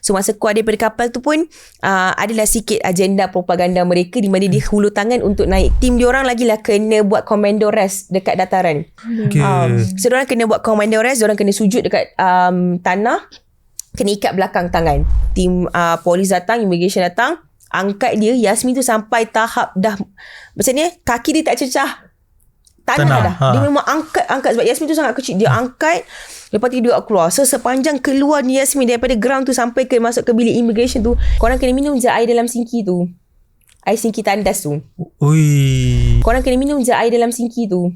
So masa keluar daripada kapal tu pun adalah sikit agenda propaganda mereka di mana dia hulu tangan untuk naik. Tim diorang lagilah kena buat commando rest dekat dataran. So diorang kena buat commando rest, diorang kena sujud dekat tanah, kena ikat belakang tangan. Tim polis datang, immigration datang, angkat dia. Yasmin tu sampai tahap dah macam ni, kaki dia tak cecah tanah dah. Dia memang angkat sebab Yasmin tu sangat kecil. Dia angkat, lepas tu dia keluar. So sepanjang keluar ni Yasmin daripada ground tu sampai ke masuk ke bilik immigration tu, korang kena minum je air dalam sinki tu. Air sinki tandas tu. Korang kena minum je air dalam sinki tu.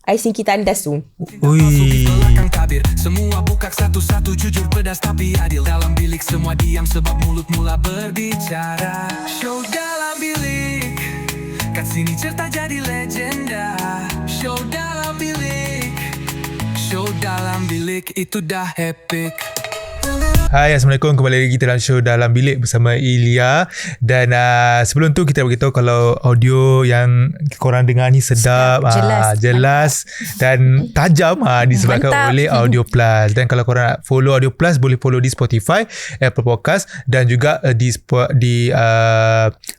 Air sinki tandas tu. Semua buka satu-satu, jujur pedas tapi adil. Dalam bilik semua diam sebab mulut mula berbicara. Show dalam bilik, kat sini cerita jadi legenda. Show dalam bilik, show dalam bilik, itu dah epic. Hai, Assalamualaikum. Kembali lagi kita dalam show Dalam Bilik bersama Ilya. Dan sebelum tu kita beritahu kalau audio yang korang dengar ni sedap, jelas dan tajam disebabkan oleh Audio Plus. Dan kalau korang nak follow Audio Plus, boleh follow di Spotify, Apple Podcast dan juga di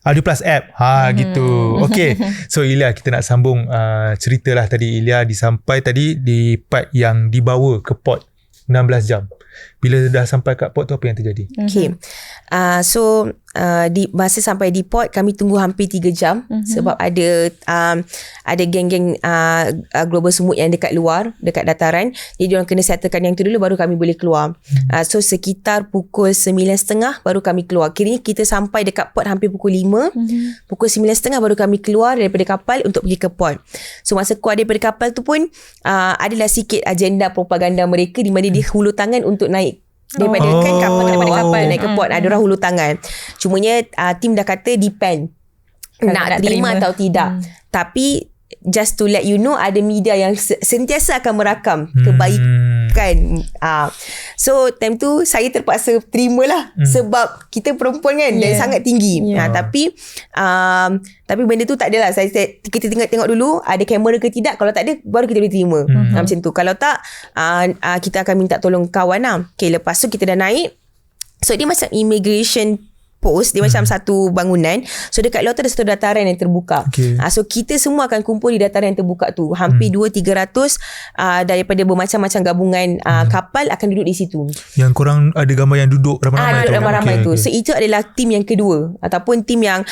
Audio Plus app. Gitu. Okay. So Ilya, kita nak sambung ceritalah tadi. Ilya disampai tadi di part yang dibawa ke port 16 jam. Bila dah sampai kat port tu, apa yang terjadi? Okay. Masa sampai di port, kami tunggu hampir 3 jam. Sebab ada geng-geng global semut yang dekat luar, dekat dataran. Jadi diorang kena settlekan yang tu dulu, baru kami boleh keluar. So sekitar pukul 9.30 baru kami keluar. Kiranya kita sampai dekat port hampir pukul 5. Pukul 9.30 baru kami keluar daripada kapal untuk pergi ke port. So masa keluar daripada kapal tu pun adalah sikit agenda propaganda mereka di mana dia hulu tangan untuk naik daripada kan kapal daripada kapal naik ke port. Diorang hulu tangan. Cumanya tim dah kata depend nak terima atau tidak. Tapi just to let you know, ada media yang sentiasa akan merakam kebaikan. So time tu saya terpaksa terimalah sebab kita perempuan kan dan sangat tinggi. Tapi benda tu tak adalah. Kita tengok dulu ada kamera ke tidak. Kalau tak ada, baru kita boleh terima. Macam tu. Kalau tak, kita akan minta tolong kawan lah. Okay, lepas tu kita dah naik. So dia macam immigration post, dia macam satu bangunan. So dekat luar tu ada satu dataran yang terbuka. So kita semua akan kumpul di dataran yang terbuka tu. Hampir 200-300 daripada bermacam-macam gabungan kapal akan duduk di situ. Yang korang ada gambar yang duduk ramai-ramai tu? Ramai-ramai tu. So itu adalah tim yang kedua. Ataupun tim yang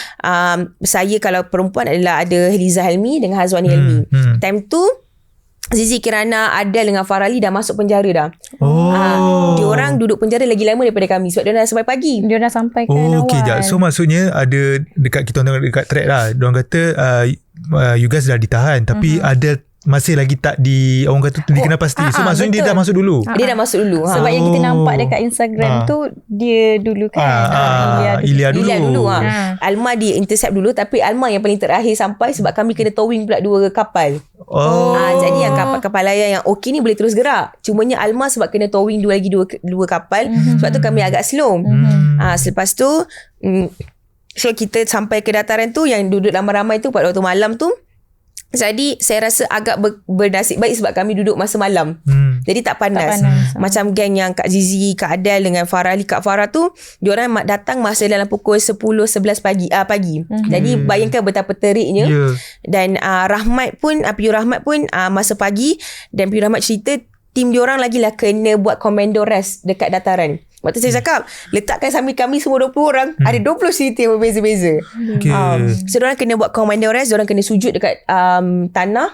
saya kalau perempuan adalah ada Heliza Helmi dengan Hazwani Helmi. Time tu Zizi Kirana, Adel dengan Farali dah masuk penjara dah. Diorang duduk penjara lagi lama daripada kami sebab diorang dah sampai pagi. Diorang dah sampai ke awal. Okay, so maksudnya ada dekat kita tengok dekat track lah. Diorang kata you guys dah ditahan tapi ada masih lagi tak orang kata dikenal pasti. So maksudnya betul. Dia dah masuk dulu. Dia dah masuk dulu. Sebab yang kita nampak dekat Instagram tu dia dulu kan. Ilya dulu. Alma dia intercept dulu, tapi Alma yang paling terakhir sampai sebab kami kena towing pula 2 kapal. Jadi yang kapal layar yang okey ni boleh terus gerak. Cumanya Alma sebab kena towing dua kapal, sebab tu kami agak slow. Selepas tu so kita sampai ke dataran tu yang duduk ramai-ramai tu pada waktu malam tu. Jadi saya rasa agak bernasib baik sebab kami duduk masa malam. Jadi tak panas. Macam geng yang Kak Zizi, Kak Adel dengan Farali, Kak Farah tu, diorang datang masa dalam pukul 10-11 pagi. Jadi bayangkan betapa teriknya. Dan Rahmat pun, Piyu Rahmat pun masa pagi. Dan Piyu Rahmat cerita tim diorang lagilah kena buat commando rest dekat dataran. Waktu saya cakap, letakkan sambil kami semua 20 orang, ada 20 cerita yang berbeza-beza. So diorang kena buat commando rest, diorang kena sujud dekat tanah,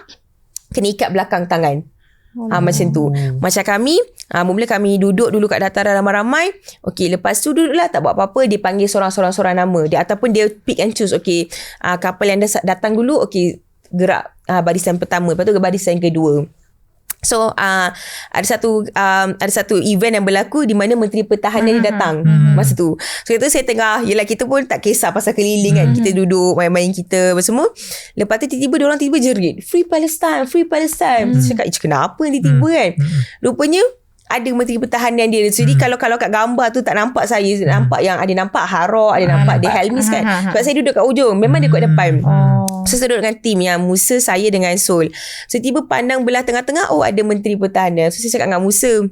kena ikat belakang tangan. Macam tu. Macam kami, mula kami duduk dulu kat dataran ramai-ramai. Okay, lepas tu duduklah, tak buat apa-apa. Dia panggil seorang-seorang nama dia, ataupun dia pick and choose. Okay, kapal yang datang dulu, okay, gerak barisan pertama, lepas tu ke barisan kedua. So ada satu event yang berlaku di mana Menteri Pertahanan dia datang masa tu. So kita kita pun tak kisah pasal keliling kan. Kita duduk main-main kita semua. Lepas tu tiba-tiba diorang jerit Free Palestine. Saya cakap kenapa tiba-tiba kan. Rupanya ada Menteri Pertahanan dia. Jadi kalau kat gambar tu tak nampak saya, nampak yang ada nampak Harok, ada nampak dia Helmis kan. Sebab saya duduk kat ujung, memang dia kat depan. So saya duduk dengan tim yang Musa, saya dengan Sol. So tiba pandang belah tengah-tengah, ada Menteri Pertahanan. So saya cakap dengan Musa,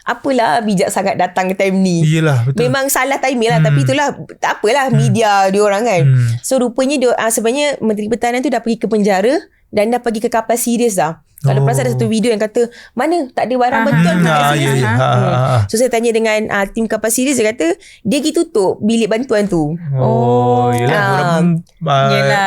apalah bijak sangat datang ke time ni. Yelah, betul. Memang salah timing lah. Tapi itulah, tak apalah media diorang kan. So rupanya sebenarnya Menteri Pertahanan tu dah pergi ke penjara dan dah pergi ke kapal serius dah. Kalau perasan ada satu video yang kata, mana tak ada barang bantuan kapal serius. So saya tanya dengan tim kapal serius, dia kata dia pergi tutup bilik bantuan tu. Yelah,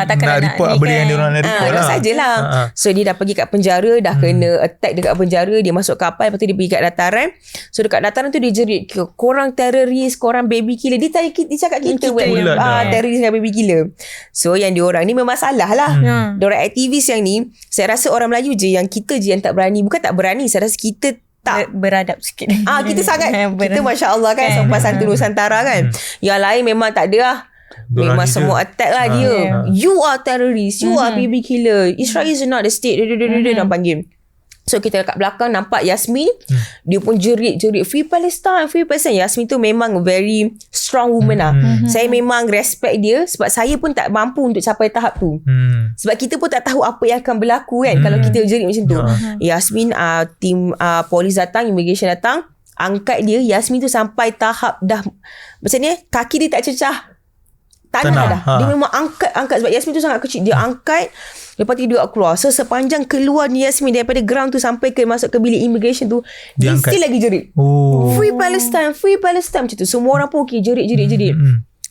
takkan nak report benda yang diorang nak report lah. Sajalah. So dia dah pergi kat penjara, dah kena attack dekat penjara, dia masuk kapal, lepas tu dia pergi kat dataran. So dekat dataran tu dia jerit, korang teroris, korang baby killer. Dia cakap kita teroris dengan baby killer. So yang diorang ni memang salah lah. Diorang aktivis yang ni, saya rasa orang Melayu je yang kita je yang tak berani. Bukan tak berani, saya rasa kita tak beradab sikit. Kita sangat kita Masya Allah kan, sopan santun Nusantara kan. Yang lain memang tak ada lah. Memang semua attack lah dia. You are terrorist, you are baby killer, Israel is not the state. Dan panggil. So kita kat belakang nampak Yasmin, dia pun jerit free Palestine, free Palestine. Yasmin tu memang very strong woman lah. Saya memang respect dia sebab saya pun tak mampu untuk capai tahap tu. Sebab kita pun tak tahu apa yang akan berlaku kan kalau kita jerit macam tu. Yasmin, tim polis datang, immigration datang, angkat dia. Yasmin tu sampai tahap dah macam ni, kaki dia tak cecah tanah dah. Dia memang angkat sebab Yasmin tu sangat kecil. Dia angkat, lepas tu dia keluar. So sepanjang keluar ni Yasmin daripada ground tu sampai ke masuk ke bilik immigration tu, dia still lagi jerit. Free Palestine, free Palestine macam tu. Semua orang pun jerit.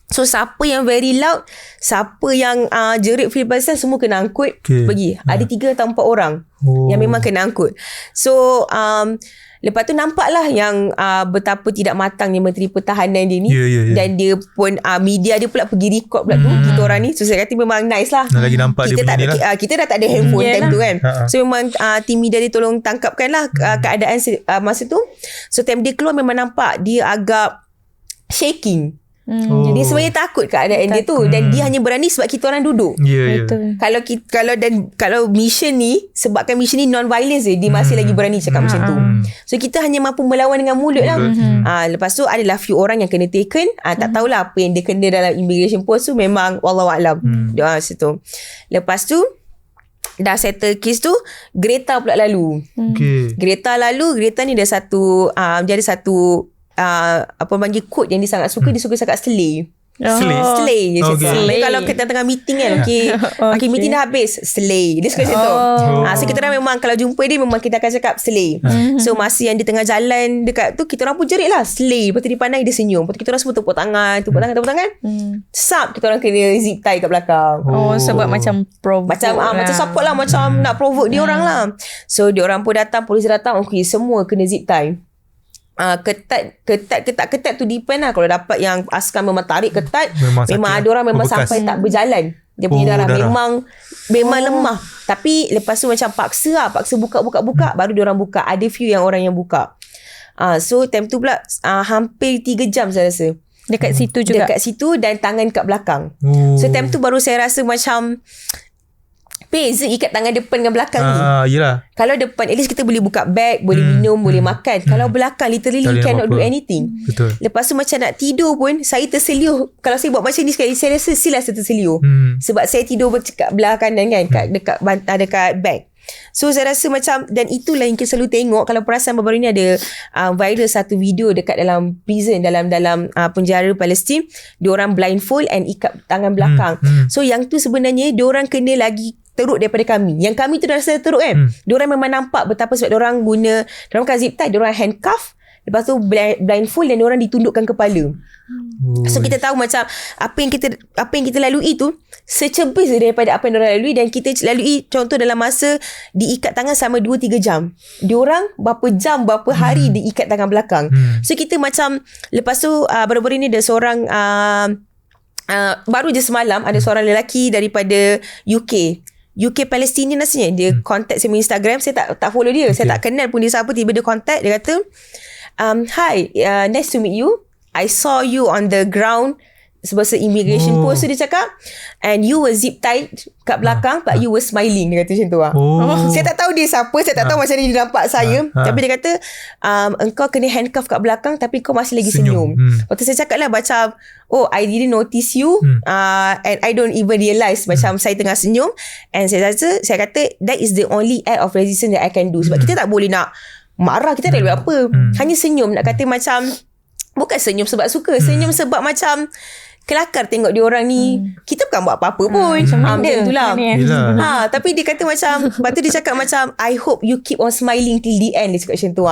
So siapa yang very loud, siapa yang jerit free Palestine, semua kena angkut pergi. Ada 3 atau 4 orang yang memang kena angkut. So lepas tu nampaklah yang betapa tidak matangnya Menteri Pertahanan dia ni. Dan dia pun media dia pula pergi record pula tu kita orang ni. So saya kata memang nice lah. Lagi nampak kita dia punya lah. Kita dah tak ada handphone time tu kan. So memang tim media dia tolong tangkapkan lah keadaan masa tu. So time dia keluar memang nampak dia agak shaking. Jadi sebenarnya takut keadaan dia tu. Dan dia hanya berani sebab kita orang duduk. Betul. Kalau mission ni, sebabkan mission ni non-violence dia masih lagi berani cakap macam tu. So kita hanya mampu melawan dengan mulut lah. Lepas tu adalah few orang yang kena taken. Tak tahulah apa yang dia kena dalam immigration post tu. Memang Wallahualam. Situ. Lepas tu dah settle case tu, Greta pula lalu. Greta ni dia ada satu apa panggil quote yang dia sangat suka. Dia suka cakap slay. Slay je cakap. Kalau kita tengah meeting kan, okay, meeting dah habis, slay. Dia suka macam tu. So kita orang memang kalau jumpa dia memang kita akan cakap slay. So masa yang dia tengah jalan dekat tu, kita orang pun jerit lah slay. Lepas tu dia pandang, dia senyum. Lepas tu kita orang semua tepuk tangan. Sub, kita orang kena zip tie kat belakang. Sebab macam provoke macam support lah, macam nak provoke dia orang lah. So dia orang pun datang, polis datang, okay, semua kena zip tie. Ketat tu depend lah. Kalau dapat yang askar memang tarik ketat, memang ada orang memang sampai tak berjalan. Dia punya darah memang lemah. Tapi lepas tu macam paksa buka baru dia orang buka. Ada few yang orang yang buka. So time tu pula hampir 3 jam saya rasa dekat situ juga. Dekat situ dan tangan kat belakang. So time tu baru saya rasa macam beza ikat tangan depan dengan belakang ni. Yelah. Kalau depan at least kita boleh buka bag, boleh minum, boleh makan. Kalau belakang literally you cannot do anything. Betul. Lepas tu macam nak tidur pun saya terseluh. Kalau saya buat macam ni sekali, saya rasa still saya terseluh. Sebab saya tidur dekat belah kanan kan, dekat bag. So saya rasa macam, dan itulah yang kita selalu tengok. Kalau perasan baru-baru ni ada viral satu video dekat dalam prison, dalam penjara Palestin, diorang blindfold and ikat tangan belakang. So yang tu sebenarnya diorang kena lagi teruk daripada kami. Yang kami tu dah rasa teruk kan. Diorang memang nampak betapa sebab diorang bukan zip tie, diorang handcuff, lepas tu blindfold dan diorang ditundukkan kepala. So kita tahu macam apa yang kita lalui tu secebis daripada apa yang diorang lalui. Dan kita lalui contoh dalam masa diikat tangan selama 2-3 jam. Diorang berapa jam, berapa hari diikat tangan belakang. So kita macam, lepas tu baru-baru ni ada seorang baru je semalam ada seorang lelaki daripada UK Palestinian rasanya. Dia contact saya Instagram. Saya tak follow dia. Saya tak kenal pun dia siapa. Tiba dia contact. Dia kata, hi, nice to meet you. I saw you on the ground sebagai immigration post. Dia cakap, and you were zip tied kat belakang, but you were smiling. Dia kata macam tu lah. Saya tak tahu dia siapa. Saya tak tahu macam mana dia nampak saya. Tapi dia kata, engkau kena handcuff kat belakang tapi kau masih lagi senyum. Waktu saya cakap lah macam, I didn't notice you, and I don't even realise macam saya tengah senyum. And saya kata that is the only act of resistance that I can do. Sebab kita tak boleh nak marah, kita tak boleh buat apa. Hanya senyum, nak kata macam bukan senyum sebab suka, senyum sebab macam kelakar tengok dia orang ni. Kita bukan buat apa-apa pun. Macam itulah. Tapi dia kata macam, lepas tu dia cakap macam, I hope you keep on smiling till the end. Dia cakap macam tu.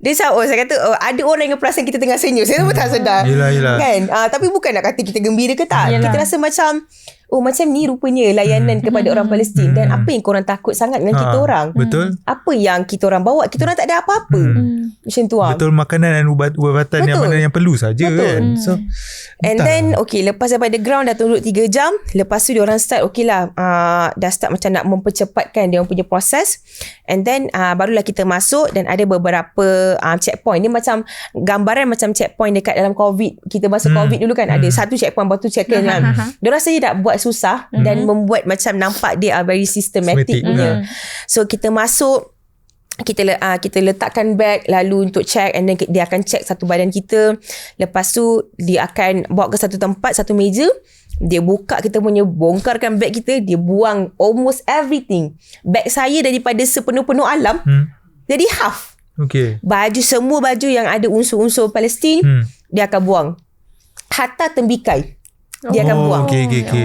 Dia cakap, saya kata ada orang yang perasan kita tengah senyum. Saya pun tak sedar. Yelah. Kan? Tapi bukan nak kata kita gembira ke tak. Kita rasa macam, macam ni rupanya layanan kepada orang Palestin. Dan apa yang korang takut sangat dengan kita orang? Betul. Apa yang kita orang bawa? Kita orang tak ada apa-apa. Macam tu. Betul, makanan dan ubat-ubatan yang mana yang perlu saja kan. So and then lepas daripada ground dah tunggu 3 jam, lepas tu diorang start dah start macam nak mempercepatkan dia orang punya proses. And then barulah kita masuk, dan ada beberapa checkpoint. Dia macam gambaran macam checkpoint dekat dalam COVID. Kita masa COVID dulu kan, ada satu checkpoint, lepas tu check-in kan. Diorang saja nak buat susah dan membuat macam nampak dia very systematic punya. So kita masuk, kita letakkan beg lalu untuk check, and then dia akan check satu badan kita. Lepas tu dia akan bawa ke satu tempat, satu meja, dia buka kita punya, bongkarkan beg kita, dia buang almost everything. Beg saya daripada sepenuh-penuh alam jadi half. Baju, semua baju yang ada unsur-unsur Palestin dia akan buang, hatta tembikai dia akan buang.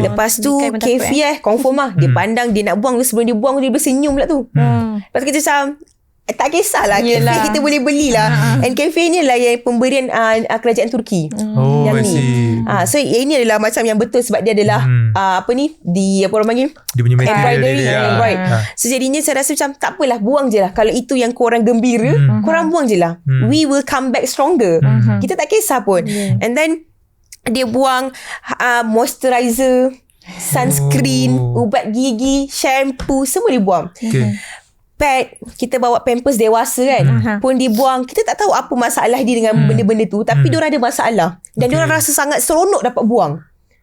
Lepas tu Kefi confirm lah. Dia pandang, dia nak buang, sebelum dia buang dia bersenyum pula tu. Lepas tu kita macam tak kisahlah, Kefi kita boleh belilah. And Kefi ni lah yang pemberian kerajaan Turki. Yang ni. So ini adalah macam yang betul, sebab dia adalah apa orang panggil, dia punya embroidery. So jadinya saya rasa macam tak apalah, buang je lah. Kalau itu yang korang gembira, korang buang je lah. We will come back stronger. Kita tak kisah pun. And then dia buang moisturizer, sunscreen, ubat gigi, shampoo, semua dia buang. Pad, kita bawa pampers dewasa kan, pun dibuang. Kita tak tahu apa masalah dia dengan benda-benda tu, tapi diorang ada masalah. Dan diorang rasa sangat seronok dapat buang.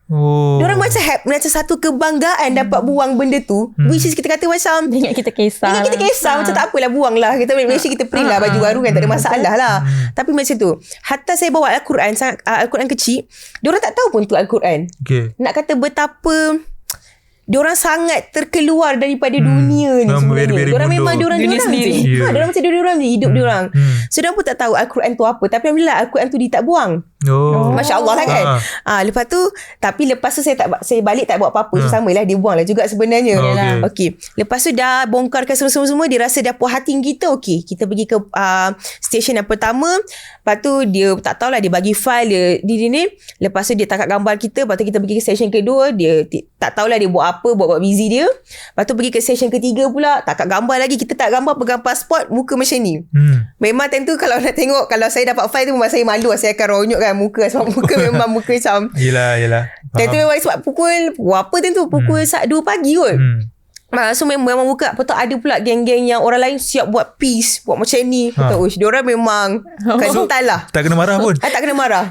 Diorang macam satu kebanggaan dapat buang benda tu, which is kita kata macam ingat kita kisah macam tak apalah, buang lah. Kita Malaysia kita print lah baju baru kan, tak ada masalah lah. Tapi macam tu, hatta saya bawa Al-Quran, Al-Quran kecil, diorang tak tahu pun tu Al-Quran. Nak kata betapa diorang sangat terkeluar daripada dunia ni sebenarnya. Diorang memang diorang sendiri. Diorang macam diorang je, hidup diorang. So diorang pun tak tahu Al-Quran tu apa. Tapi alhamdulillah Al-Quran tu dia tak buang. Masya Allah lah kan. Lepas tu, tapi lepas tu saya balik tak buat apa-apa. So sama lah, dia buang lah juga sebenarnya. Lepas tu dah bongkarkan semua-semua, dia rasa dah puas hati kita. Kita pergi ke stesen yang pertama. Lepas tu dia tak tahulah, dia bagi file dia ni. Lepas tu dia tangkap gambar kita. Lepas tu kita pergi ke stesen kedua, dia tak tahulah dia buat apa, buat busy dia. Lepas tu pergi ke stesen ketiga pula, tangkap gambar lagi. Kita tak gambar, pegang pasport, muka macam ni. Memang time tu kalau nak tengok, kalau saya dapat file tu memang saya malu, saya akan ronyok kan muka. Sebab muka memang muka macam Yelah time tu memang sebab pukul berapa time tu, pukul 2 pagi kot. So memang buka. Lepas tu ada pula geng-geng yang orang lain siap buat peace, buat macam ni. Diorang memang kental lah. Tak kena marah pun. Tak kena marah.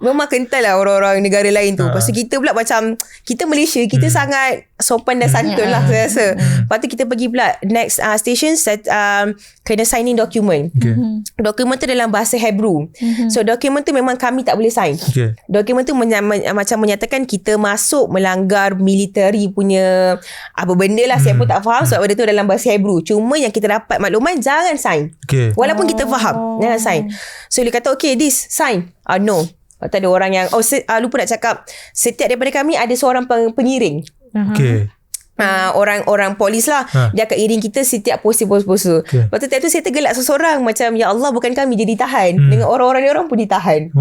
Memang kental lah orang-orang negara lain tu. Lepas tu kita pula macam, kita Malaysia, kita sangat sopan dan santun lah saya rasa. Lepas tu kita pergi pula next station, kena signing dokumen. Dokumen tu dalam bahasa Hebrew. So dokumen tu memang kami tak boleh sign. Dokumen tu macam menyatakan kita masuk melanggar military punya apa benda lah. Saya pun tak faham sebab benda tu dalam bahasa Hebrew. Cuma yang kita dapat makluman, jangan sign. Walaupun kita faham, jangan sign. So dia kata this sign. No. Lepas tu ada orang yang lupa nak cakap, setiap daripada kami ada seorang pengiring. Orang polis lah. Dia akan iring kita setiap pose-pose. Lepas tu time tu saya tergelak seseorang, macam ya Allah, bukan kami je ditahan, dengan orang-orang ni orang pun ditahan.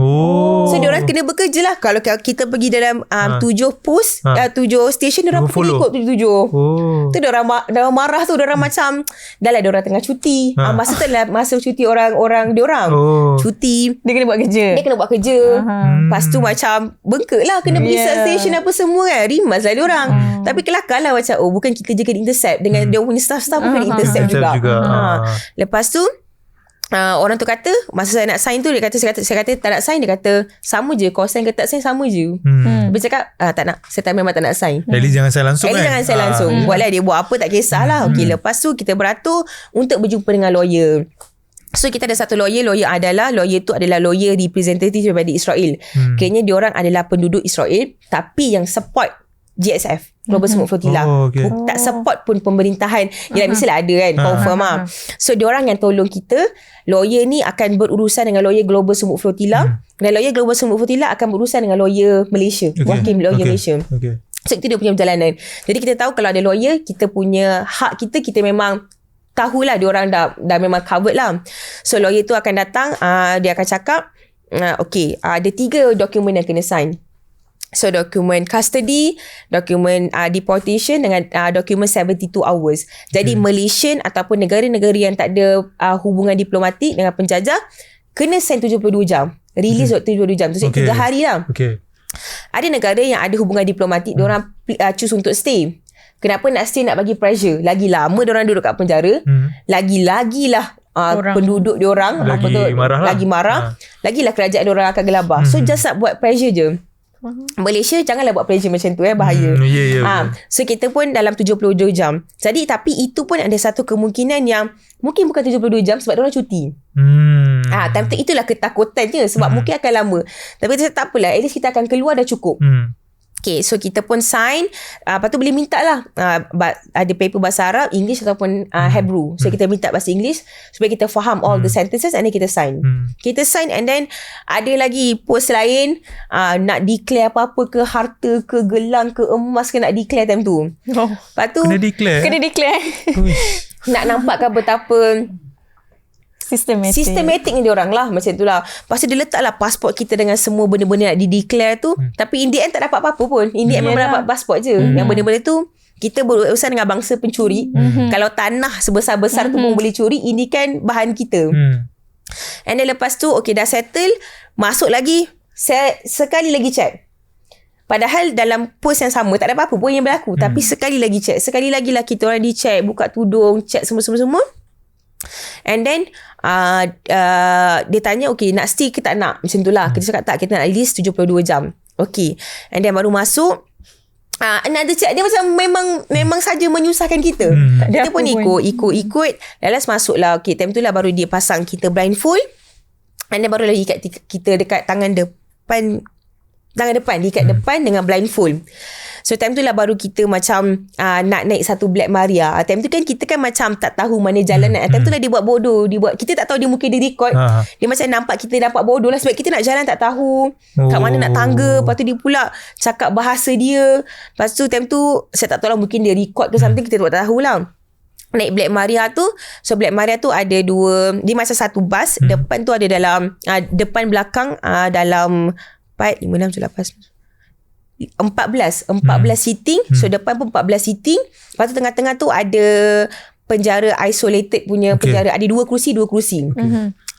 So diorang kena bekerja lah. Kalau kita pergi dalam 7 post, 7 station, diorang pergi ikut 7. Tu diorang marah tu. Diorang macam dah lah diorang tengah cuti. Masa tu lah masa cuti orang-orang diorang. Cuti, dia kena buat kerja. Lepas tu macam bengkak lah, kena pergi station apa semua kan. Rimas lah diorang. Tapi kelakar lah macam bukan kita je kena intercept, dengan dia punya staff-staff pun kena intercept juga. Lepas tu orang tu kata, masa saya nak sign tu, saya kata tak nak sign. Dia kata sama je, kau sign ke tak sign sama je. Dia cakap tak nak, saya memang tak nak sign. Jadi jangan sign langsung kan. Jangan sign langsung. Buatlah dia buat apa tak kisahlah. Lepas tu kita beratur untuk berjumpa dengan lawyer. So kita ada satu lawyer tu adalah lawyer representative daripada Israel. Kayaknya diorang adalah penduduk Israel, tapi yang support GSF, Global Smoke Flotilla. Okay. Tak support pun pemerintahan. Yalah, mestilah ada kan, confirm lah. So diorang yang tolong kita. Lawyer ni akan berurusan dengan lawyer Global Smoke Flotilla, dan lawyer Global Smoke Flotilla akan berurusan dengan lawyer Malaysia, wakil lawyer Malaysia. So itu dia punya perjalanan. Jadi kita tahu kalau ada lawyer, kita punya hak kita memang tahulah diorang dah memang covered lah. So lawyer tu akan datang, dia akan cakap, okay, ada 3 dokumen yang kena sign. So dokumen custody, dokumen deportation dengan dokumen 72 hours. Jadi Malaysian ataupun negara-negara yang tak ada hubungan diplomatik dengan penjajah kena sign 72 jam. Release 72 jam. So 3 hari lah. Ada negara yang ada hubungan diplomatik, diorang choose untuk stay. Kenapa nak stay, nak bagi pressure. Lagi lama diorang duduk kat penjara, lagi-lagilah penduduk diorang lagi marah. Lagilah kerajaan diorang akan gelabah. So just nak buat pressure je. Malaysia janganlah buat pressure macam tu, bahaya. So kita pun dalam 72 jam. Jadi tapi itu pun ada satu kemungkinan yang mungkin bukan 72 jam sebab diorang cuti. Time tu itulah ketakutannya sebab mungkin akan lama. Tapi kita tak apalah, at least kita akan keluar dah cukup. Okay, so kita pun sign. Lepas tu boleh minta lah, ada paper bahasa Arab, English ataupun Hebrew. So kita minta bahasa English supaya kita faham all the sentences, and then kita sign. Kita sign, and then ada lagi post lain, nak declare apa-apa ke, harta ke, gelang ke, emas ke, nak declare time tu. Lepas tu Kena declare. nak nampakkan betapa Sistematik ni diorang lah. Macam tu lah. Lepas tu dia letak lah pasport kita dengan semua benda-benda nak di-declare tu. Tapi in the end tak dapat apa-apa pun. In the end memang dapat pasport je. Yang benda-benda tu kita berurusan dengan bangsa pencuri. Kalau tanah sebesar-besar tu pun boleh curi, ini kan bahan kita. And then lepas tu okay, dah settle, masuk lagi, saya sekali lagi check. Padahal dalam post yang sama tak ada apa-apa pun yang berlaku. Tapi sekali lagi check. Sekali lagi lah kita orang di-check, buka tudung, check semua-semua. And then dia tanya, okay, nak stay ke tak nak? Macam tu lah. Kita cakap tak, kita nak at least 72 jam. Okay. And then baru masuk, another check. Dia macam memang saja menyusahkan kita. Kita pun ikut. Last masuk lah. Okay, time tu lah baru dia pasang kita blindfold. And then baru lagi ikat kita dekat tangan depan, diikat depan dengan blindfold. So time tu lah baru kita macam nak naik satu Black Maria. Time tu kan kita kan macam tak tahu mana jalan nak. Time tu lah dia buat bodoh. Kita tak tahu dia mungkin dia record. Dia macam kita nampak bodoh lah sebab kita nak jalan tak tahu kat mana nak tangga. Lepas tu dia pula cakap bahasa dia. Lepas tu time tu saya tak tahu lah, mungkin dia record ke something, kita tak tahu lah. Naik Black Maria tu. So Black Maria tu ada 2, dia macam satu bus. Depan tu ada dalam depan belakang dalam 4, 5, 6, 7, 8 14 seating. So depan pun 14 seating. Lepas tu tengah-tengah tu ada penjara isolated punya penjara. Ada 2 kerusi.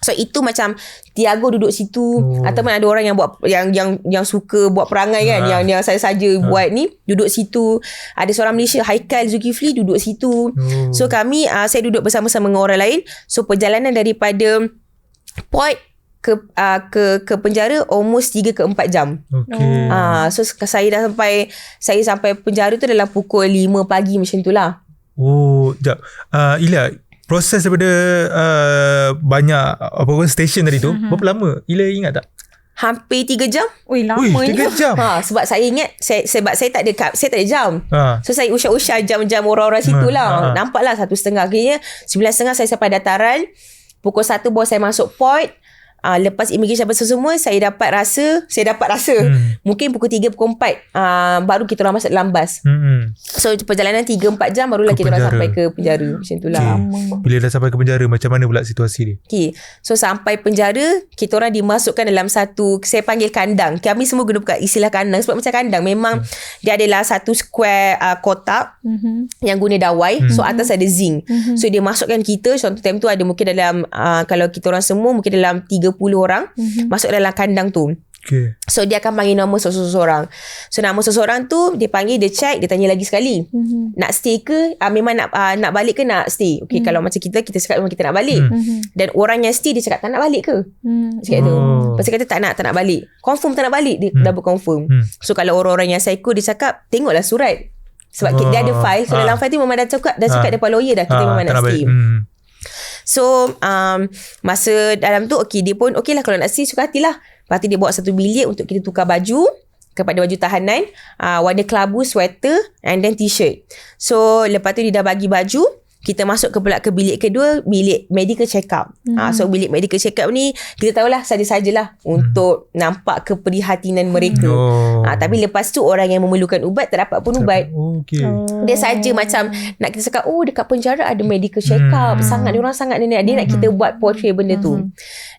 So itu macam Tiago duduk situ, ataupun ada orang yang buat yang suka buat perangai kan, yang saya saja buat ni duduk situ. Ada seorang Malaysia, Haikal Zulkifli, duduk situ. So kami saya duduk bersama-sama dengan orang lain. So perjalanan daripada Port ke penjara almost 3 ke 4 jam. So saya sampai penjara tu dalam pukul 5 pagi macam tu lah. Sekejap. Ila, proses daripada banyak stesen tadi tu, berapa lama? Ila ingat tak? Hampir 3 jam. Lamanya. 3 jam. Sebab saya ingat sebab saya tak ada jam. So saya usah jam-jam orang-orang situ lah. Nampaklah 1:30. Akhirnya 9:30 saya sampai dataran. Pukul 1 baru saya masuk port. Lepas immigration apa semua, saya dapat rasa mungkin pukul 3, pukul 4 baru kita orang masuk dalam bas. So perjalanan 3-4 jam barulah kita orang sampai ke penjara. Macam tu lah. Bila dah sampai ke penjara, macam mana pula situasi dia? Okay. So sampai penjara, kita orang dimasukkan dalam satu, saya panggil kandang. Kami semua guna bukan istilah kandang sebab macam kandang. Memang dia adalah satu square kotak yang guna dawai. So atas ada zinc. So dia masukkan kita. Contoh time tu ada mungkin dalam kalau kita orang semua mungkin dalam 30 orang masuk dalam kandang tu. So dia akan panggil nama seseorang. So nama seseorang tu dia panggil, dia check, dia tanya lagi sekali. Nak stay ke? Memang nak balik ke nak stay? Okay, kalau macam kita cakap memang kita nak balik. Dan orang yang stay dia cakap tak nak balik ke? Cakap tu. Pasal kata tak nak balik. Confirm tak nak balik, dia double confirm. So kalau orang-orang yang psycho dia cakap, tengoklah surat. Sebab dia ada file. So dalam file tu memang dah cakap depan lawyer dah kita memang nak stay. So masa dalam tu okay, dia pun okay lah kalau nak stay suka hatilah. Lepas tu dia bawa satu bilik untuk kita tukar baju. kepada baju tahanan, warna kelabu, sweater and then t-shirt. So lepas tu dia dah bagi baju, kita masuk ke bilik kedua, bilik medical check up. So bilik medical check up ni kita tahulah saja-sajalah untuk nampak keprihatinan mereka. Tapi lepas tu orang yang memerlukan ubat tak dapat pun ubat. Dia saja macam nak kita cakap dekat penjara ada medical check up, diorang sangat dia nak kita buat portray benda tu.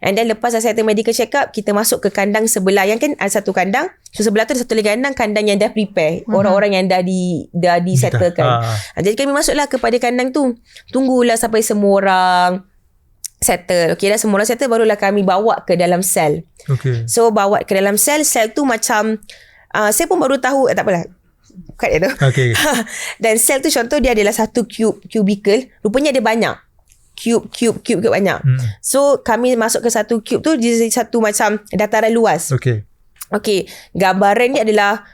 And then lepas dah settle medical check up, kita masuk ke kandang sebelah, yang kan ada satu kandang, so sebelah tu ada satu lagi kandang yang dah prepare, orang-orang yang dah disettlekan. Jadi kami masuklah kepada kandang tu. Tunggulah sampai semua orang settle. Okay dah, semua orang settle, barulah kami bawa ke dalam sel. So bawa ke dalam sel tu macam saya pun baru tahu, tak apalah, cut dia tu. Dan sel tu contoh dia adalah satu cubicle, rupanya ada banyak cube banyak. So kami masuk ke satu cube tu, dia satu macam dataran luas. Okay, gambaran dia adalah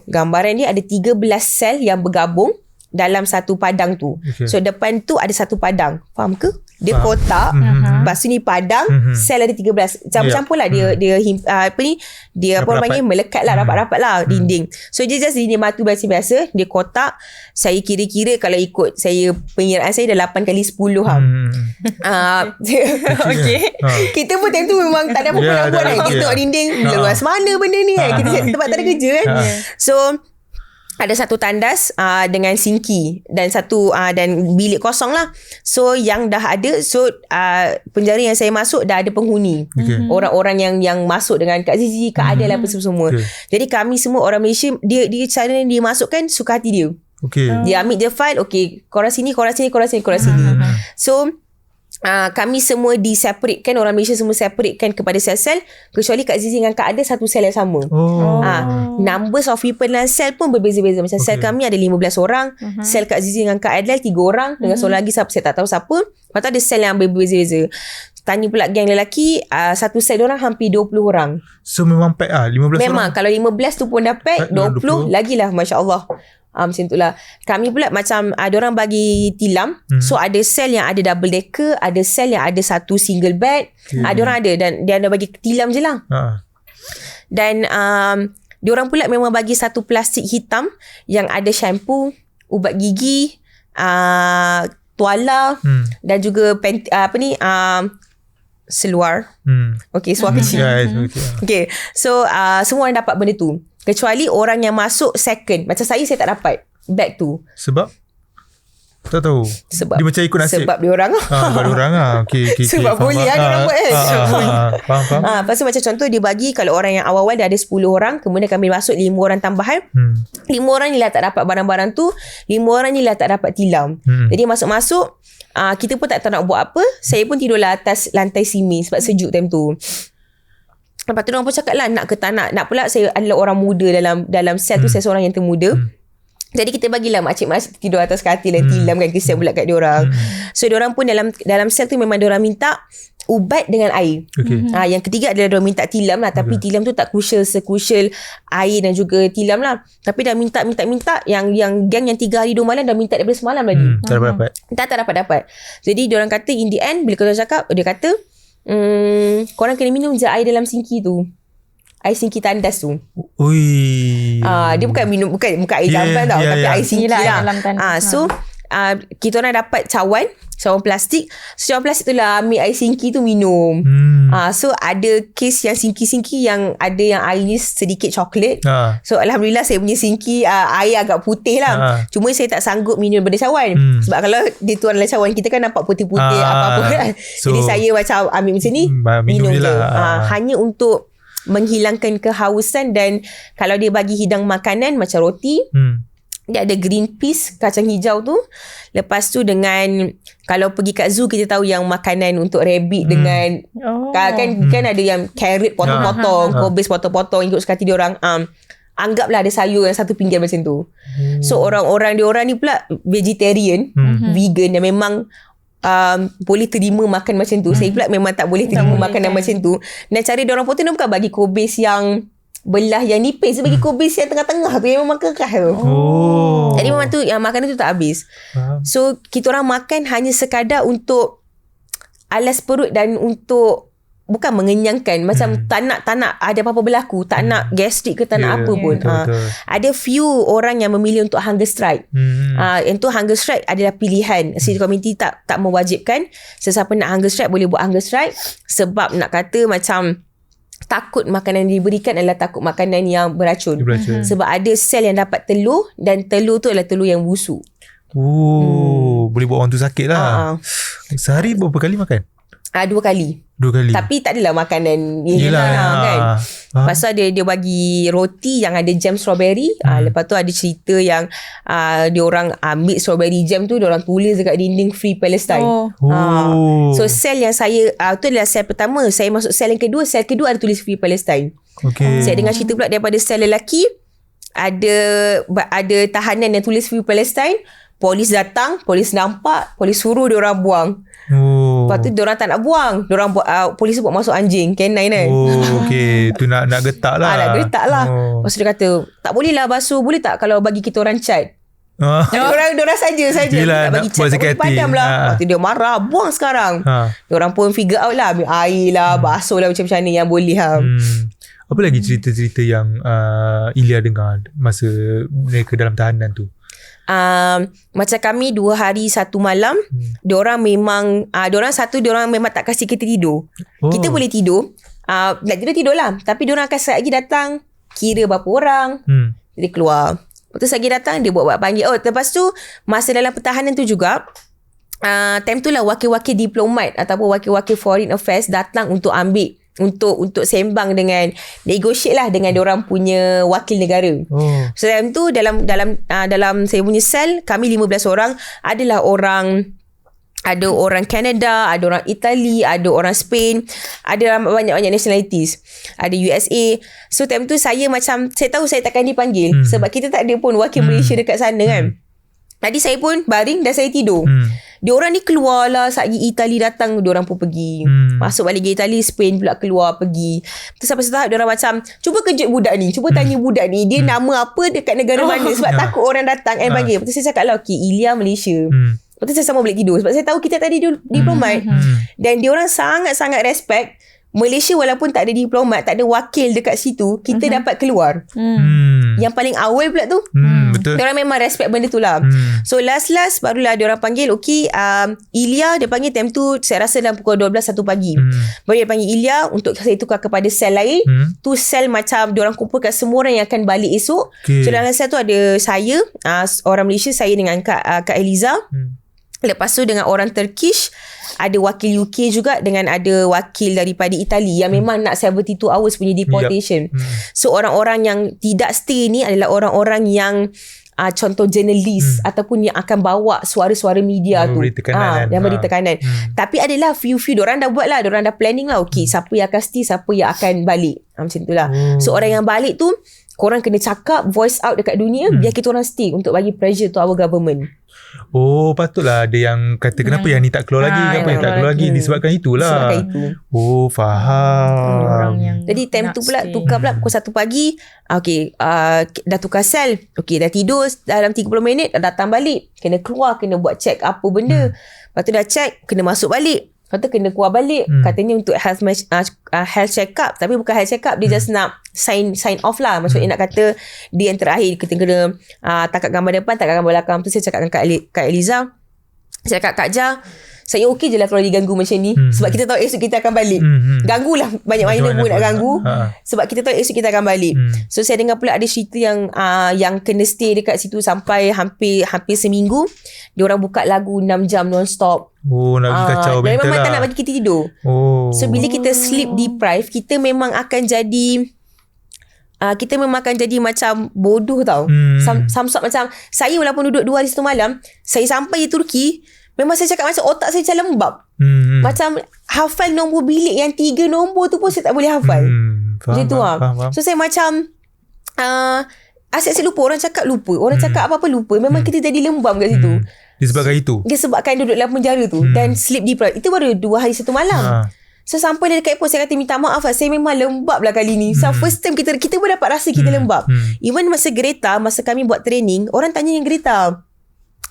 gambaran dia ada 13 sel yang bergabung dalam satu padang tu. So depan tu ada satu padang. Faham ke? Dia kotak, lepas tu ni padang, sel ada 13. Campur-campur lah dia dia apa orang panggil, melekat lah, rapat-rapat lah dinding. So dia just dinding batu biasa-biasa, dia kotak. Saya kira-kira kalau ikut saya pengiraan saya dah 8 kali 10 Kita pun time tu memang tak ada apa-apa nak buat kan. Kita tengok dinding, luas mana benda ni kan. Kita tempat tak ada kerja kan. So ada satu tandas dengan sinki dan satu dan bilik kosong lah. So yang dah ada, so penjara yang saya masuk dah ada penghuni. Orang-orang yang masuk dengan Kak Zizi, Kak Adel apa semua. Jadi kami semua orang Malaysia, dia cara dia masukkan suka hati dia. Dia ambil dia file, korang sini. So kami semua diseparatekan, orang Malaysia semua separatekan kepada sel-sel, kecuali Kak Zizi dengan Kak Ada satu sel yang sama. Numbers of people dalam sel pun berbeza-beza. Macam sel kami ada 15 orang, sel Kak Zizi dengan Kak Adel 3 orang, dengan seorang lagi siapa saya tak tahu siapa. Lepas tu ada sel yang berbeza-beza. Tanya pula geng lelaki, satu sel diorang hampir 20 orang. So memang pack 15 memang, orang. Kalau 15 tu pun dah pack, 20 lagilah, Masya Allah. Macam tu lah. Kami pula macam diorang bagi tilam. So ada sel yang ada double decker, ada sel yang ada satu single bed. Diorang ada, dan dia ada bagi tilam je lah. Dan diorang pula memang bagi satu plastik hitam yang ada shampoo, ubat gigi, tuala, dan juga seluar. Seluar kecil. So semua orang dapat benda tu, kecuali orang yang masuk second. Macam saya tak dapat bag tu. Sebab? Tak tahu. Sebab dia macam ikut nasib. Sebab dia orang. Sebab dia orang lah. Sebab boleh lah dia orang buat kan. Faham. Lepas tu macam contoh dia bagi, kalau orang yang awal-awal dia ada 10 orang, kemudian kami masuk 5 orang tambahan. 5 orang ni lah tak dapat barang-barang tu, 5 orang ni lah tak dapat tilam. Jadi masuk-masuk, kita pun tak tahu nak buat apa. Saya pun tidurlah atas lantai simi sebab sejuk time tu. Lepas tu orang pun cakap lah, nak ke tak nak. Nak pula saya adalah orang muda dalam sel tu, saya seorang yang termuda. Jadi kita bagilah makcik-makcik tidur atas katil dan tilam kan, kesian pula kat diorang. So diorang pun dalam sel tu memang diorang minta ubat dengan air. Yang ketiga adalah diorang minta tilam lah, tapi tilam tu tak sekusial air dan juga tilam lah. Tapi dah minta yang geng yang 3 hari 2 malam dah minta daripada semalam lagi. Tak dapat. Jadi diorang kata in the end, bila kita cakap, dia kata korang kena minum je air dalam sinki tu, air sinki tandas tu. Dia bukan minum, bukan air jamban tau, tapi air sinki lah. So kita orang dapat cawan plastik. So cawan plastik tu lah ambil air sinki tu minum. So ada kes yang sinki-sinki yang ada yang airnya sedikit coklat. So Alhamdulillah saya punya sinki air agak putih lah. Cuma saya tak sanggup minum daripada cawan. Sebab kalau dia tuan dalam cawan, kita kan nampak putih-putih apa-apa kan. So, jadi saya macam ambil macam ni, minum je. Hanya untuk menghilangkan kehausan. Dan kalau dia bagi hidang makanan macam roti, dia ada green peas, kacang hijau tu. Lepas tu dengan, kalau pergi kat zoo kita tahu yang makanan untuk rabbit dengan kan ada yang carrot potong-potong, kobis potong-potong ikut suka hati dia orang. Anggaplah ada sayur yang satu pinggan macam tu. So orang diorang ni pula vegetarian, vegan, yang memang boleh terima makan macam tu. Saya pula memang tak boleh terima makanan macam tu. Dan cara diorang potong, dia bukan bagi kobis yang belah yang nipis, dia bagi kobis yang tengah-tengah tu yang memang kekal tu. Jadi memang tu yang makanan tu tak habis. So kita orang makan hanya sekadar untuk alas perut dan untuk bukan mengenyangkan, macam tak nak ada apa-apa berlaku, tak nak gastrik ke, tak nak apa pun. betul. Ada few orang yang memilih untuk hunger strike. Untuk hunger strike adalah pilihan. Siri community tak mewajibkan. Sesiapa nak hunger strike boleh buat hunger strike, sebab nak kata macam takut makanan yang diberikan adalah takut makanan yang beracun. Sebab ada sel yang dapat telur, dan telur tu adalah telur yang busuk. Boleh buat orang tu sakit lah. Sehari berapa kali makan? 2 kali. 2 kali. Tapi tak adalah makanan Yelah, kan. Lepas tu dia bagi roti yang ada jam strawberry. Lepas tu ada cerita yang dia orang ambil strawberry jam tu, dia orang tulis dekat dinding Free Palestine. So sel yang saya tu adalah sel pertama. Saya masuk sel yang kedua. Sel kedua ada tulis Free Palestine. Saya dengar cerita pula daripada sel lelaki, ada tahanan yang tulis Free Palestine. Polis datang, polis nampak, polis suruh dia orang buang. Lepas tu dia orang tak nak buang. Dia orang polis buat masuk anjing, canine kan. Okey, tu nak getak lah. Nak getak lah. Lepas tu dia kata, tak boleh lah basuh, boleh tak kalau bagi kita orang cat? Diorang saja Yelah, tak bagi cat, tak boleh padam lah. Lepas tu dia marah, buang sekarang. Diorang pun figure out lah, ambil air lah, basuh lah macam mana yang boleh lah. Apa lagi cerita-cerita yang Ilya dengar masa mereka dalam tahanan tu? Macam kami 2 hari 1 malam, diorang memang diorang memang tak kasih kita tidur. Kita boleh tidur, nak tidur lah, tapi diorang akan sekejap lagi datang, kira berapa orang, jadi keluar. Lepas tu sekejap lagi datang, dia buat panggil. Lepas tu masa dalam pertahanan tu juga, time tu lah wakil-wakil diplomat ataupun wakil-wakil foreign affairs datang untuk ambil, untuk sembang dengan, negotiate lah dengan diorang punya wakil negara. So time tu dalam saya punya sel, kami 15 orang, ada orang Canada, ada orang Itali, ada orang Spain, ada banyak-banyak nationalities, ada USA. So time tu saya tahu saya takkan dipanggil, sebab kita tak ada pun wakil Malaysia dekat sana kan. Tadi saya pun baring dan saya tidur. Diorang ni keluar lah, saat Itali datang, diorang pun pergi. Masuk balik ke Itali, Spain pula keluar pergi. Terus sampai setahap diorang macam, cuba kejut budak ni, cuba tanya budak ni, dia nama apa dekat negara mana, sebab takut orang datang and panggil. Lepas tu saya cakap lah, okay, Ilya Malaysia. Lepas tu saya sama balik tidur, sebab saya tahu kita tadi diplomat. Dan diorang sangat-sangat respect. Malaysia walaupun tak ada diplomat, tak ada wakil dekat situ, kita dapat keluar. Yang paling awal pula tu, betul. diorang memang respect benda tu lah. So last barulah diorang panggil, okay, Ilya dia panggil time tu, saya rasa dalam pukul 12 1 pagi. Baru dia panggil Ilya untuk saya tukar kepada sel lain. Tu sel macam diorang kumpulkan semua orang yang akan balik esok. So dalam sel tu ada saya, orang Malaysia, saya dengan Kak Eliza. Lepas tu dengan orang Turkish, ada wakil UK juga, dengan ada wakil daripada Itali yang memang nak 72 hours punya deportation. So orang-orang yang tidak stay ni adalah orang-orang yang contoh jurnalis ataupun yang akan bawa suara-suara media tu, yang beri tekanan. Tapi adalah few diorang dah buat lah, diorang dah planning lah, okay, siapa yang akan stay, siapa yang akan balik, macam tu lah. So orang yang balik tu, korang kena cakap, voice out dekat dunia, biar kita orang stay untuk bagi pressure to our government. Patutlah ada yang kata kenapa yang ni tak keluar lagi, kenapa yang tak keluar lagi, disebabkan itulah. Faham. Jadi time tu pula tukar pula pukul 1 pagi. Okay, dah tukar sel, okay, dah tidur dalam 30 minit, dah datang balik, kena keluar, kena buat check apa benda. Lepas tu dah check, kena masuk balik. Lepas tu kena keluar balik, katanya untuk health check up, tapi bukan health check up, dia just nak sign off lah. Maksudnya nak kata dia yang terakhir, kita kena tangkap gambar depan, tangkap gambar belakang. Tu saya cakap dengan Kak Eliza, saya cakap, Kak Ja, saya okey je lah kalau diganggu macam ni, sebab kita tahu esok kita akan balik. Ganggulah banyak-banyak pun nak ganggu, sebab kita tahu esok kita akan balik. So saya dengar pula ada cerita yang kena stay dekat situ sampai hampir seminggu. Diorang buka lagu 6 jam non-stop. Nak kacau dan mental memang lah. tak nak bagi kita tidur. So bila kita sleep deprived, kita memang akan jadi macam bodoh tau. Some sort macam saya walaupun duduk 2 hari 1 malam, saya sampai di Turki, memang saya cakap macam otak saya macam lembab. Macam hafal nombor bilik yang 3 nombor tu pun saya tak boleh hafal. Macam tu lah. So saya macam asyik lupa. Orang cakap lupa, orang cakap apa-apa lupa. Memang kita jadi lembam kat situ. Disebabkan duduk dalam penjara tu dan sleep deprived. Itu baru 2 hari 1 malam. So sampai dia dekat airport, saya kata minta maaf lah, saya memang lembab lah kali ni. So first time kita pun dapat rasa kita lembab. Even masa Greta, masa kami buat training, orang tanya yang Greta,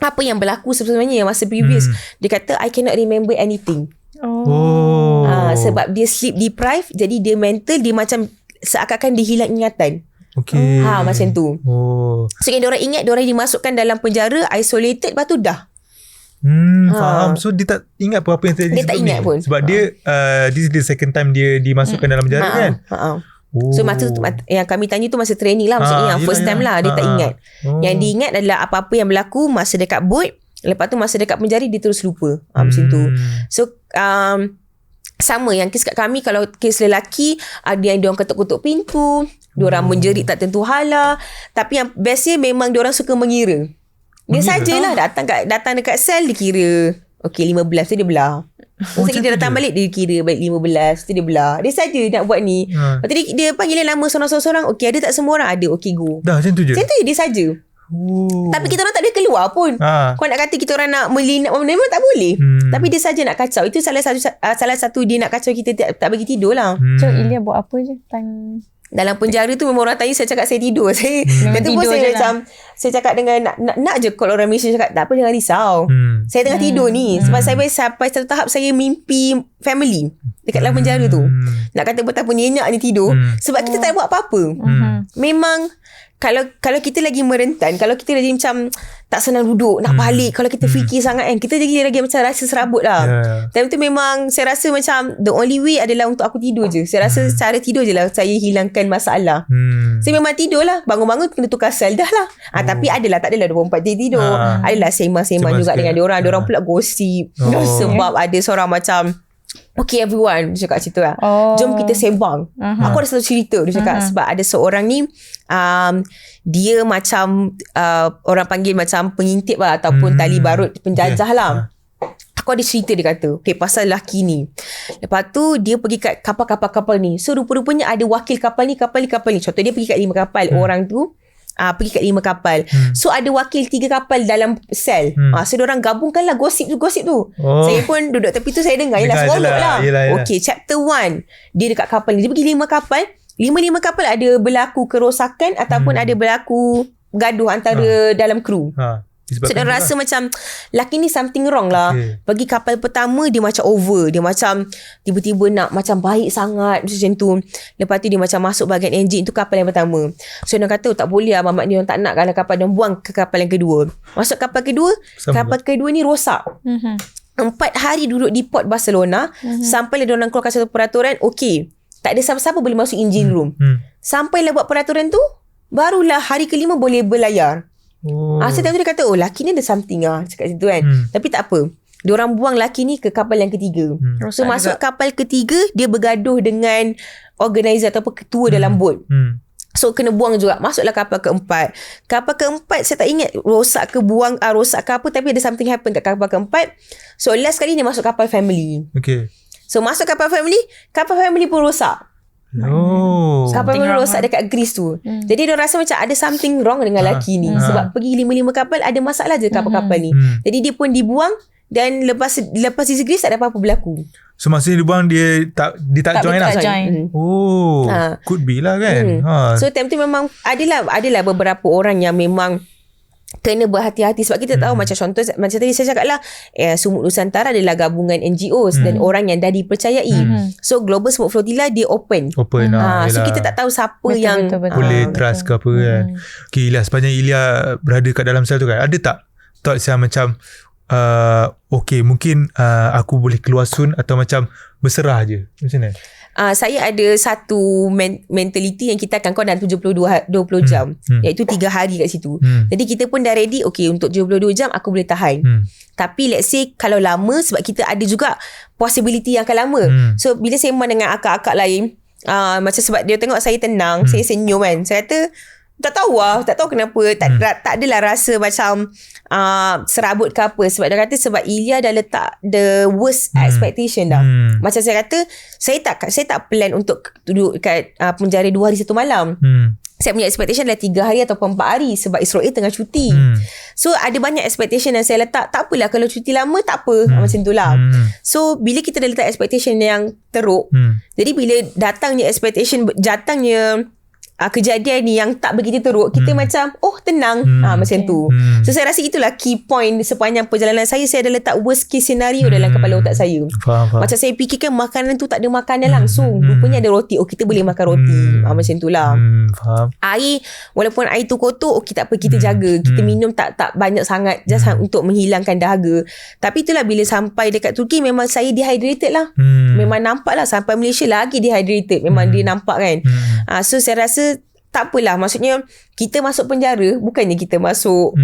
apa yang berlaku sebenarnya yang masa previous. Dia kata I cannot remember anything. Sebab dia sleep deprived, jadi dia mental dia macam seakan-akan dia hilang ingatan. Okay. Macam tu. So yang diorang ingat, diorang dimasukkan dalam penjara, isolated, lepas tu dah. Faham. So dia tak ingat apa yang terjadi. Dia tak ingat pun. Sebab dia this is the second time dia dimasukkan dalam penjara kan. So masa yang kami tanya tu masa training lah, maksudnya yang first time lah dia tak ingat. Yang dia ingat adalah apa-apa yang berlaku masa dekat boat, lepas tu masa dekat penjara dia terus lupa. Macam tu. So sama yang kes kat kami, kalau kes lelaki ada yang diorang ketuk-ketuk pintu, diorang menjerit tak tentu hala. Tapi yang bestnya memang diorang suka mengira. Dia sajalah datang dekat sel, dia kira okay 15 tu dia belah. Masa kita datang balik, dia kira balik 15 tu dia belah. Dia saja nak buat ni. Lepas tu dia panggil nama seorang-seorang. Okay, ada tak semua orang? Ada. Okay, go. Dah macam tu je. Macam tu je, dia saja. Tapi kita orang tak boleh keluar pun. Kau nak kata kita orang nak melinak memang tak boleh. Tapi dia saja nak kacau. Itu salah satu dia nak kacau kita, tak bagi tidur lah. So Ilya buat apa je time dalam penjara tu? Memang orang tanya, saya cakap saya tidur. Saya tu pun saya macam saya cakap dengan nak je kalau orang Malaysia cakap tak apa, jangan risau. Saya tengah tidur ni. Sebab saya sampai satu tahap saya mimpi family dekat dalam penjara tu. Nak kata betapa nyenyak ni tidur. Sebab kita tak buat apa-apa. Memang kalau kita lagi merentan, kalau kita lagi macam tak senang duduk, nak balik, kalau kita fikir sangat kan, kita jadi lagi macam rasa serabut lah. Time tu memang saya rasa macam the only way adalah untuk aku tidur je. Saya rasa cara tidur je lah saya hilangkan masalah. Saya memang tidur lah, bangun-bangun kena tukar sel dah lah. Tapi tak adalah 24 jam tidur. Adalah sembang-sembang juga dengan diorang. Diorang pula gosip. Sebab ada seorang macam, okay everyone, dia cakap macam tu lah. Jom kita sembang. Aku ada satu cerita, dia cakap. Sebab ada seorang ni, dia macam orang panggil macam pengintip lah, ataupun tali barut penjajah lah. Aku ada cerita, dia kata, okay, pasal lelaki ni. Lepas tu dia pergi kat kapal-kapal ni. So rupa-rupanya ada wakil kapal ni. Contoh dia pergi kat 5 kapal. Orang tu pergi kat 5 kapal. So ada wakil 3 kapal dalam sel. So diorang gabungkanlah gosip tu. Saya pun duduk tepi tu, saya dengar. Yelah, seronok lah. Okay, chapter 1 dia dekat kapal ni. Dia pergi 5 kapal. 5 kapal ada berlaku kerosakan ataupun ada berlaku gaduh antara dalam kru. So dia rasa macam laki ni something wrong lah. Pergi kapal pertama dia macam over, dia macam tiba-tiba nak macam baik sangat macam tu. Lepas tu dia macam masuk bahagian enjin tu kapal yang pertama. So dia kata tak boleh lah, mamak ni orang tak nak kalau kapal, dan buang ke kapal yang kedua. Masuk kapal kedua, kapal kedua ni rosak. 4 hari duduk di port Barcelona. Sampailah diorang keluarkan satu peraturan, okay, tak ada siapa-siapa boleh masuk engine room. Sampailah buat peraturan tu, barulah hari ke-5 boleh berlayar. Saya tengok dia kata, laki ni ada something cakap situ kan. Tapi tak apa, diorang buang laki ni ke kapal yang ketiga. So masuk kapal ketiga, dia bergaduh dengan organizer ataupun ketua dalam boat. So kena buang juga. Masuklah kapal keempat. Kapal keempat saya tak ingat rosak ke buang, rosak ke apa, tapi ada something happen kat kapal keempat. So last kali dia masuk kapal family. So masuk kapal family pun rosak. Kapal family rosak dekat Greece tu. Jadi dia rasa macam ada something wrong dengan lelaki ni. Sebab pergi 5 kapal, ada masalah je kapal-kapal ni. Jadi dia pun dibuang. Dan lepas di Greece tak ada apa-apa berlaku. So masa dia dibuang, dia tak join lah. Could be lah kan. So time tu memang adalah beberapa orang yang memang kena berhati-hati. Sebab kita tahu macam contoh, macam tadi saya cakap lah, Sumut Nusantara adalah gabungan NGOs dan orang yang dah dipercayai. So Global Smoke Flotilla dia open lah. So kita tak tahu siapa yang boleh trust ke apa kan. Okay Ilya, sepanjang Ilya berada kat dalam sel tu kan, ada tak thoughts yang macam okay mungkin aku boleh keluar soon, atau macam berserah je, macam mana? Saya ada satu mentality yang kita akan dalam 20 jam, iaitu 3 hari kat situ. Jadi kita pun dah ready, okay, untuk 72 jam aku boleh tahan. Tapi let's say kalau lama, sebab kita ada juga possibility yang akan lama. So bila saya sembang dengan akak-akak lain, macam sebab dia tengok saya tenang, saya senyum kan, saya kata tak tahu kenapa tak adalah rasa macam serabut ke apa. Sebab dia kata sebab Ilya dah letak the worst expectation dah. Macam saya kata, saya tak plan untuk duduk kat penjara 2 hari 1 malam. Saya punya expectation adalah 3 hari ataupun 4 hari, sebab Israel tengah cuti. So ada banyak expectation yang saya letak. Tak apalah kalau cuti lama, tak apa, macam tu lah. So bila kita dah letak expectation yang teruk, jadi bila datangnya kejadian ni yang tak begitu teruk, kita macam tenang, macam tu. So saya rasa itulah key point sepanjang perjalanan saya ada letak worst case scenario dalam kepala otak saya. Faham. Macam saya fikirkan makanan tu tak ada makanan langsung, rupanya ada roti, kita boleh makan roti. Macam tu lah. Faham. Air, walaupun air tu kotor, tak apa, kita jaga, kita minum tak banyak sangat, just untuk menghilangkan dahaga. Tapi itulah, bila sampai dekat Turki memang saya dehydrated lah. Memang nampak lah, sampai Malaysia lagi dehydrated. Memang dia nampak kan. So saya rasa tak apalah, maksudnya kita masuk penjara bukannya kita masuk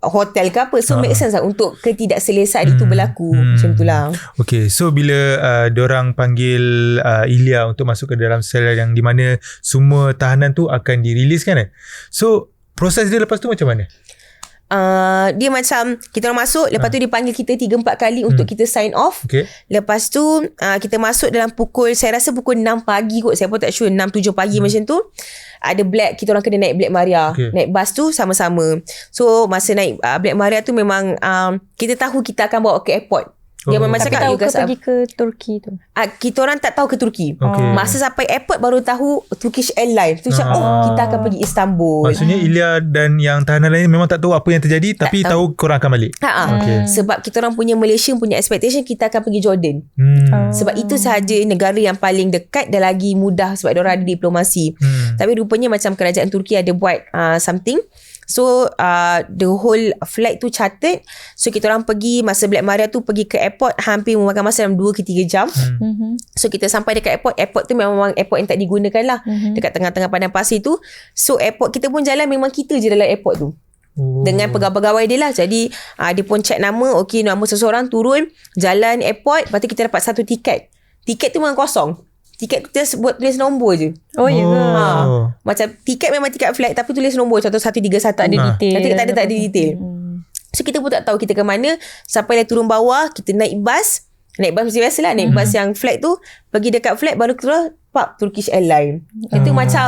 hotel ke apa. So make sense lah untuk ketidakselesaan itu berlaku. Macam tu lah. Okay, so bila diorang panggil Ilya untuk masuk ke dalam sel yang di mana semua tahanan tu akan dirilis kan, so proses dia lepas tu macam mana? Dia macam kita orang masuk, lepas tu dia panggil kita 3-4 kali untuk kita sign off. Lepas tu kita masuk dalam saya rasa pukul 6 pagi kot, saya pun tak sure, 6-7 pagi macam tu. Ada Black, kita orang kena naik Black Maria. Naik bas tu sama-sama. So masa naik Black Maria tu memang kita tahu kita akan bawa ke airport. Dia memang cakap tahu pergi ke Turki tu. Kita orang tak tahu ke Turki. Masa sampai airport baru tahu Turkish Airlines. Tu cakap kita akan pergi Istanbul. Maksudnya Ilya dan yang tahanan lain memang tak tahu apa yang terjadi, tapi tahu korang akan balik. Sebab kita orang punya Malaysia punya expectation kita akan pergi Jordan. Sebab itu sahaja negara yang paling dekat dan lagi mudah, sebab diorang ada diplomasi. Tapi rupanya macam kerajaan Turki ada buat something. So the whole flight tu charted. So kita orang pergi, masa Black Maria tu pergi ke airport, hampir memakan masa dalam 2 ke 3 jam. So kita sampai dekat airport tu memang airport yang tak digunakan lah, dekat tengah-tengah padang pasir tu. So airport kita pun jalan, memang kita je dalam airport tu. Dengan pegawai-pegawai dia lah. Jadi dia pun check nama, nama seseorang, turun, jalan airport. Lepas tu kita dapat satu tiket. Tiket tu memang kosong. Tiket tu just buat tulis nombor je. Oh ya ke? Macam tiket memang tiket flight, tapi tulis nombor, contoh 131. Tak ada detail. Tak ada detail. So kita pun tak tahu kita ke mana. Sampai dah turun bawah, kita naik bas. Naik bas macam biasa lah. Naik bas yang flight tu. Pergi dekat flight, baru keluar Turkish Airlines. Itu macam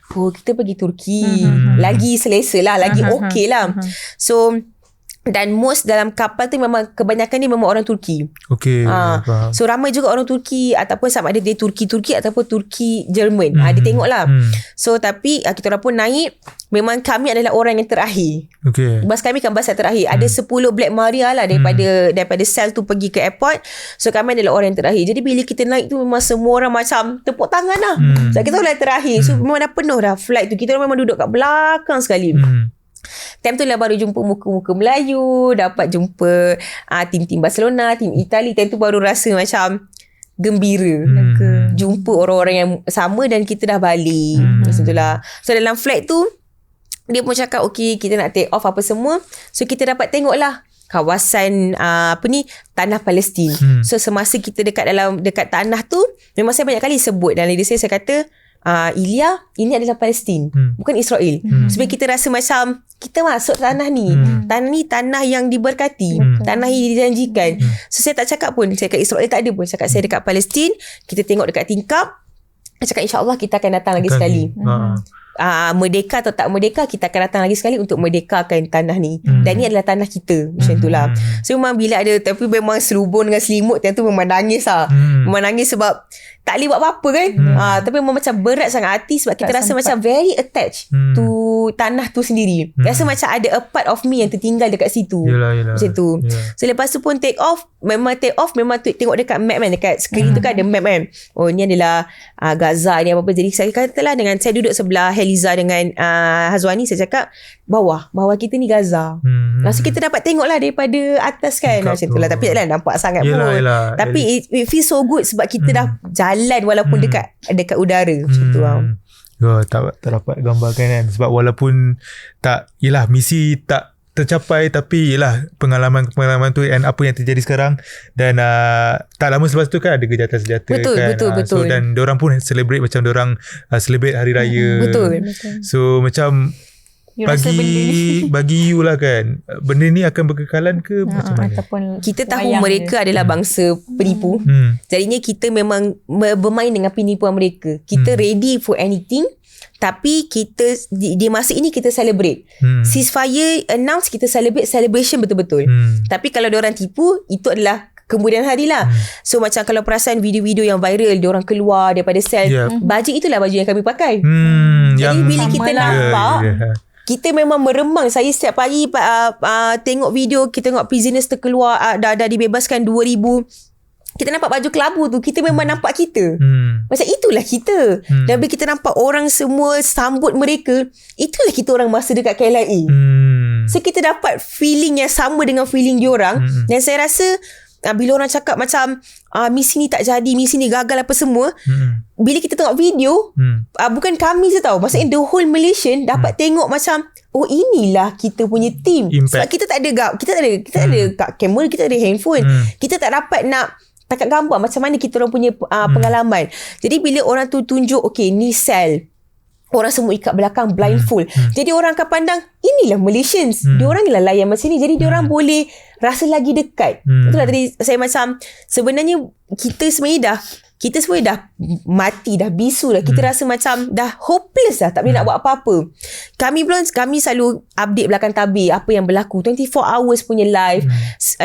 kita pergi Turki. Lagi selesa lah, lagi okey lah. So dan most dalam kapal tu memang kebanyakan ni memang orang Turki. So ramai juga orang Turki, ataupun sama ada dia Turki ataupun Turki Jerman. Dia tengok lah. So tapi kita orang pun naik. Memang kami adalah orang yang terakhir. Bas kami kan bas yang terakhir. Ada 10 Black Maria lah daripada sel tu pergi ke airport. So kami adalah orang yang terakhir. Jadi bila kita naik tu, memang semua orang macam tepuk tangan lah. So kita orang terakhir. So memang dah penuh dah flight tu. Kita orang memang duduk kat belakang sekali. Time tu lah baru jumpa muka-muka Melayu, dapat jumpa tim-tim Barcelona, tim Itali. Time tu baru rasa macam gembira. Jumpa orang-orang yang sama dan kita dah balik. Macam tu lah. So dalam flight tu, dia pun cakap okay, kita nak take off apa semua. So kita dapat tengok lah kawasan tanah Palestin. So semasa kita dekat tanah tu, memang saya banyak kali sebut dalam diri saya kata Ilya, ini adalah Palestin, bukan Israel. Sebab kita rasa macam kita masuk tanah ni. Tanah ni tanah yang diberkati, tanah yang dijanjikan. So saya tak cakap pun saya kat Israel, tak ada pun. Cakap saya dekat Palestin, kita tengok dekat tingkap. Saya cakap insyaAllah kita akan datang lagi sekali. Merdeka atau tak merdeka, kita akan datang lagi sekali untuk merdekakan tanah ni. Dan ni adalah tanah kita. Macam itulah. So memang bila ada, tapi memang serubun dengan selimut, time tu memang nangis lah. Memang nangis sebab tak boleh buat apa-apa kan. Tapi memang macam berat sangat hati, sebab kita rasa macam very attached to tanah tu sendiri. Rasa macam ada a part of me yang tertinggal dekat situ. Yelah. Macam tu. So lepas tu pun take off, memang tengok dekat map kan, dekat screen tu kan ada map kan. Oh ni adalah Gaza ni apa-apa. Jadi saya katalah, dengan saya duduk sebelah Heliza dengan Hazwani, saya cakap bawah kita ni Gaza. Langsung kita dapat tengok lah daripada atas kan. Macam tu lah. Tapi taklah nampak sangat pun. Tapi it feels so good sebab kita dah jalan walaupun dekat udara. Macam tu lah. Tak dapat gambarkan kan. Sebab walaupun misi tak tercapai, tapi pengalaman tu and apa yang terjadi sekarang. Dan tak lama selepas tu kan ada gencatan senjata. Betul. So dan diorang pun celebrate macam diorang celebrate hari raya. Betul. So macam bagi you lah kan, benda ni akan berkekalan ke macam mana? Kita tahu mereka adalah bangsa penipu. Jadinya kita memang bermain dengan penipuan mereka. Kita ready for anything. Tapi kita di masa ini kita celebrate. Ceasefire announce, kita celebration betul-betul. Tapi kalau diorang tipu, itu adalah kemudian hari lah. So macam kalau perasan video-video yang viral, diorang keluar daripada sel, baju itulah baju yang kami pakai. Jadi bila kita nampak, kita memang meremang. Saya setiap pagi tengok video, kita tengok prisoners terkeluar, dah dibebaskan 2,000. Kita nampak baju kelabu tu, kita memang nampak kita. Macam itulah kita. Dan bila kita nampak orang semua sambut mereka, itulah kita orang masa dekat KLIA. So kita dapat feeling yang sama dengan feeling diorang. Dan saya rasa bila orang cakap macam misi ni tak jadi, misi ni gagal apa semua, bila kita tengok video, bukan kami je tahu, maksudnya the whole Malaysian dapat tengok macam, oh inilah kita punya team. Sebab kita tak ada kamera, kita tak ada handphone, kita tak dapat nak takat gambar macam mana kita orang punya pengalaman. Jadi bila orang tu tunjuk, okay ni sel, orang semua ikat belakang blindfold, jadi orang akan pandang inilah Malaysians, diorang lah layan macam ni, jadi diorang boleh rasa lagi dekat. Itulah tadi saya macam, sebenarnya kita sebenarnya dah mati, dah bisu dah. Kita rasa macam dah hopeless dah, tak boleh nak buat apa-apa. Kami selalu update belakang tabir apa yang berlaku, 24 hours punya live.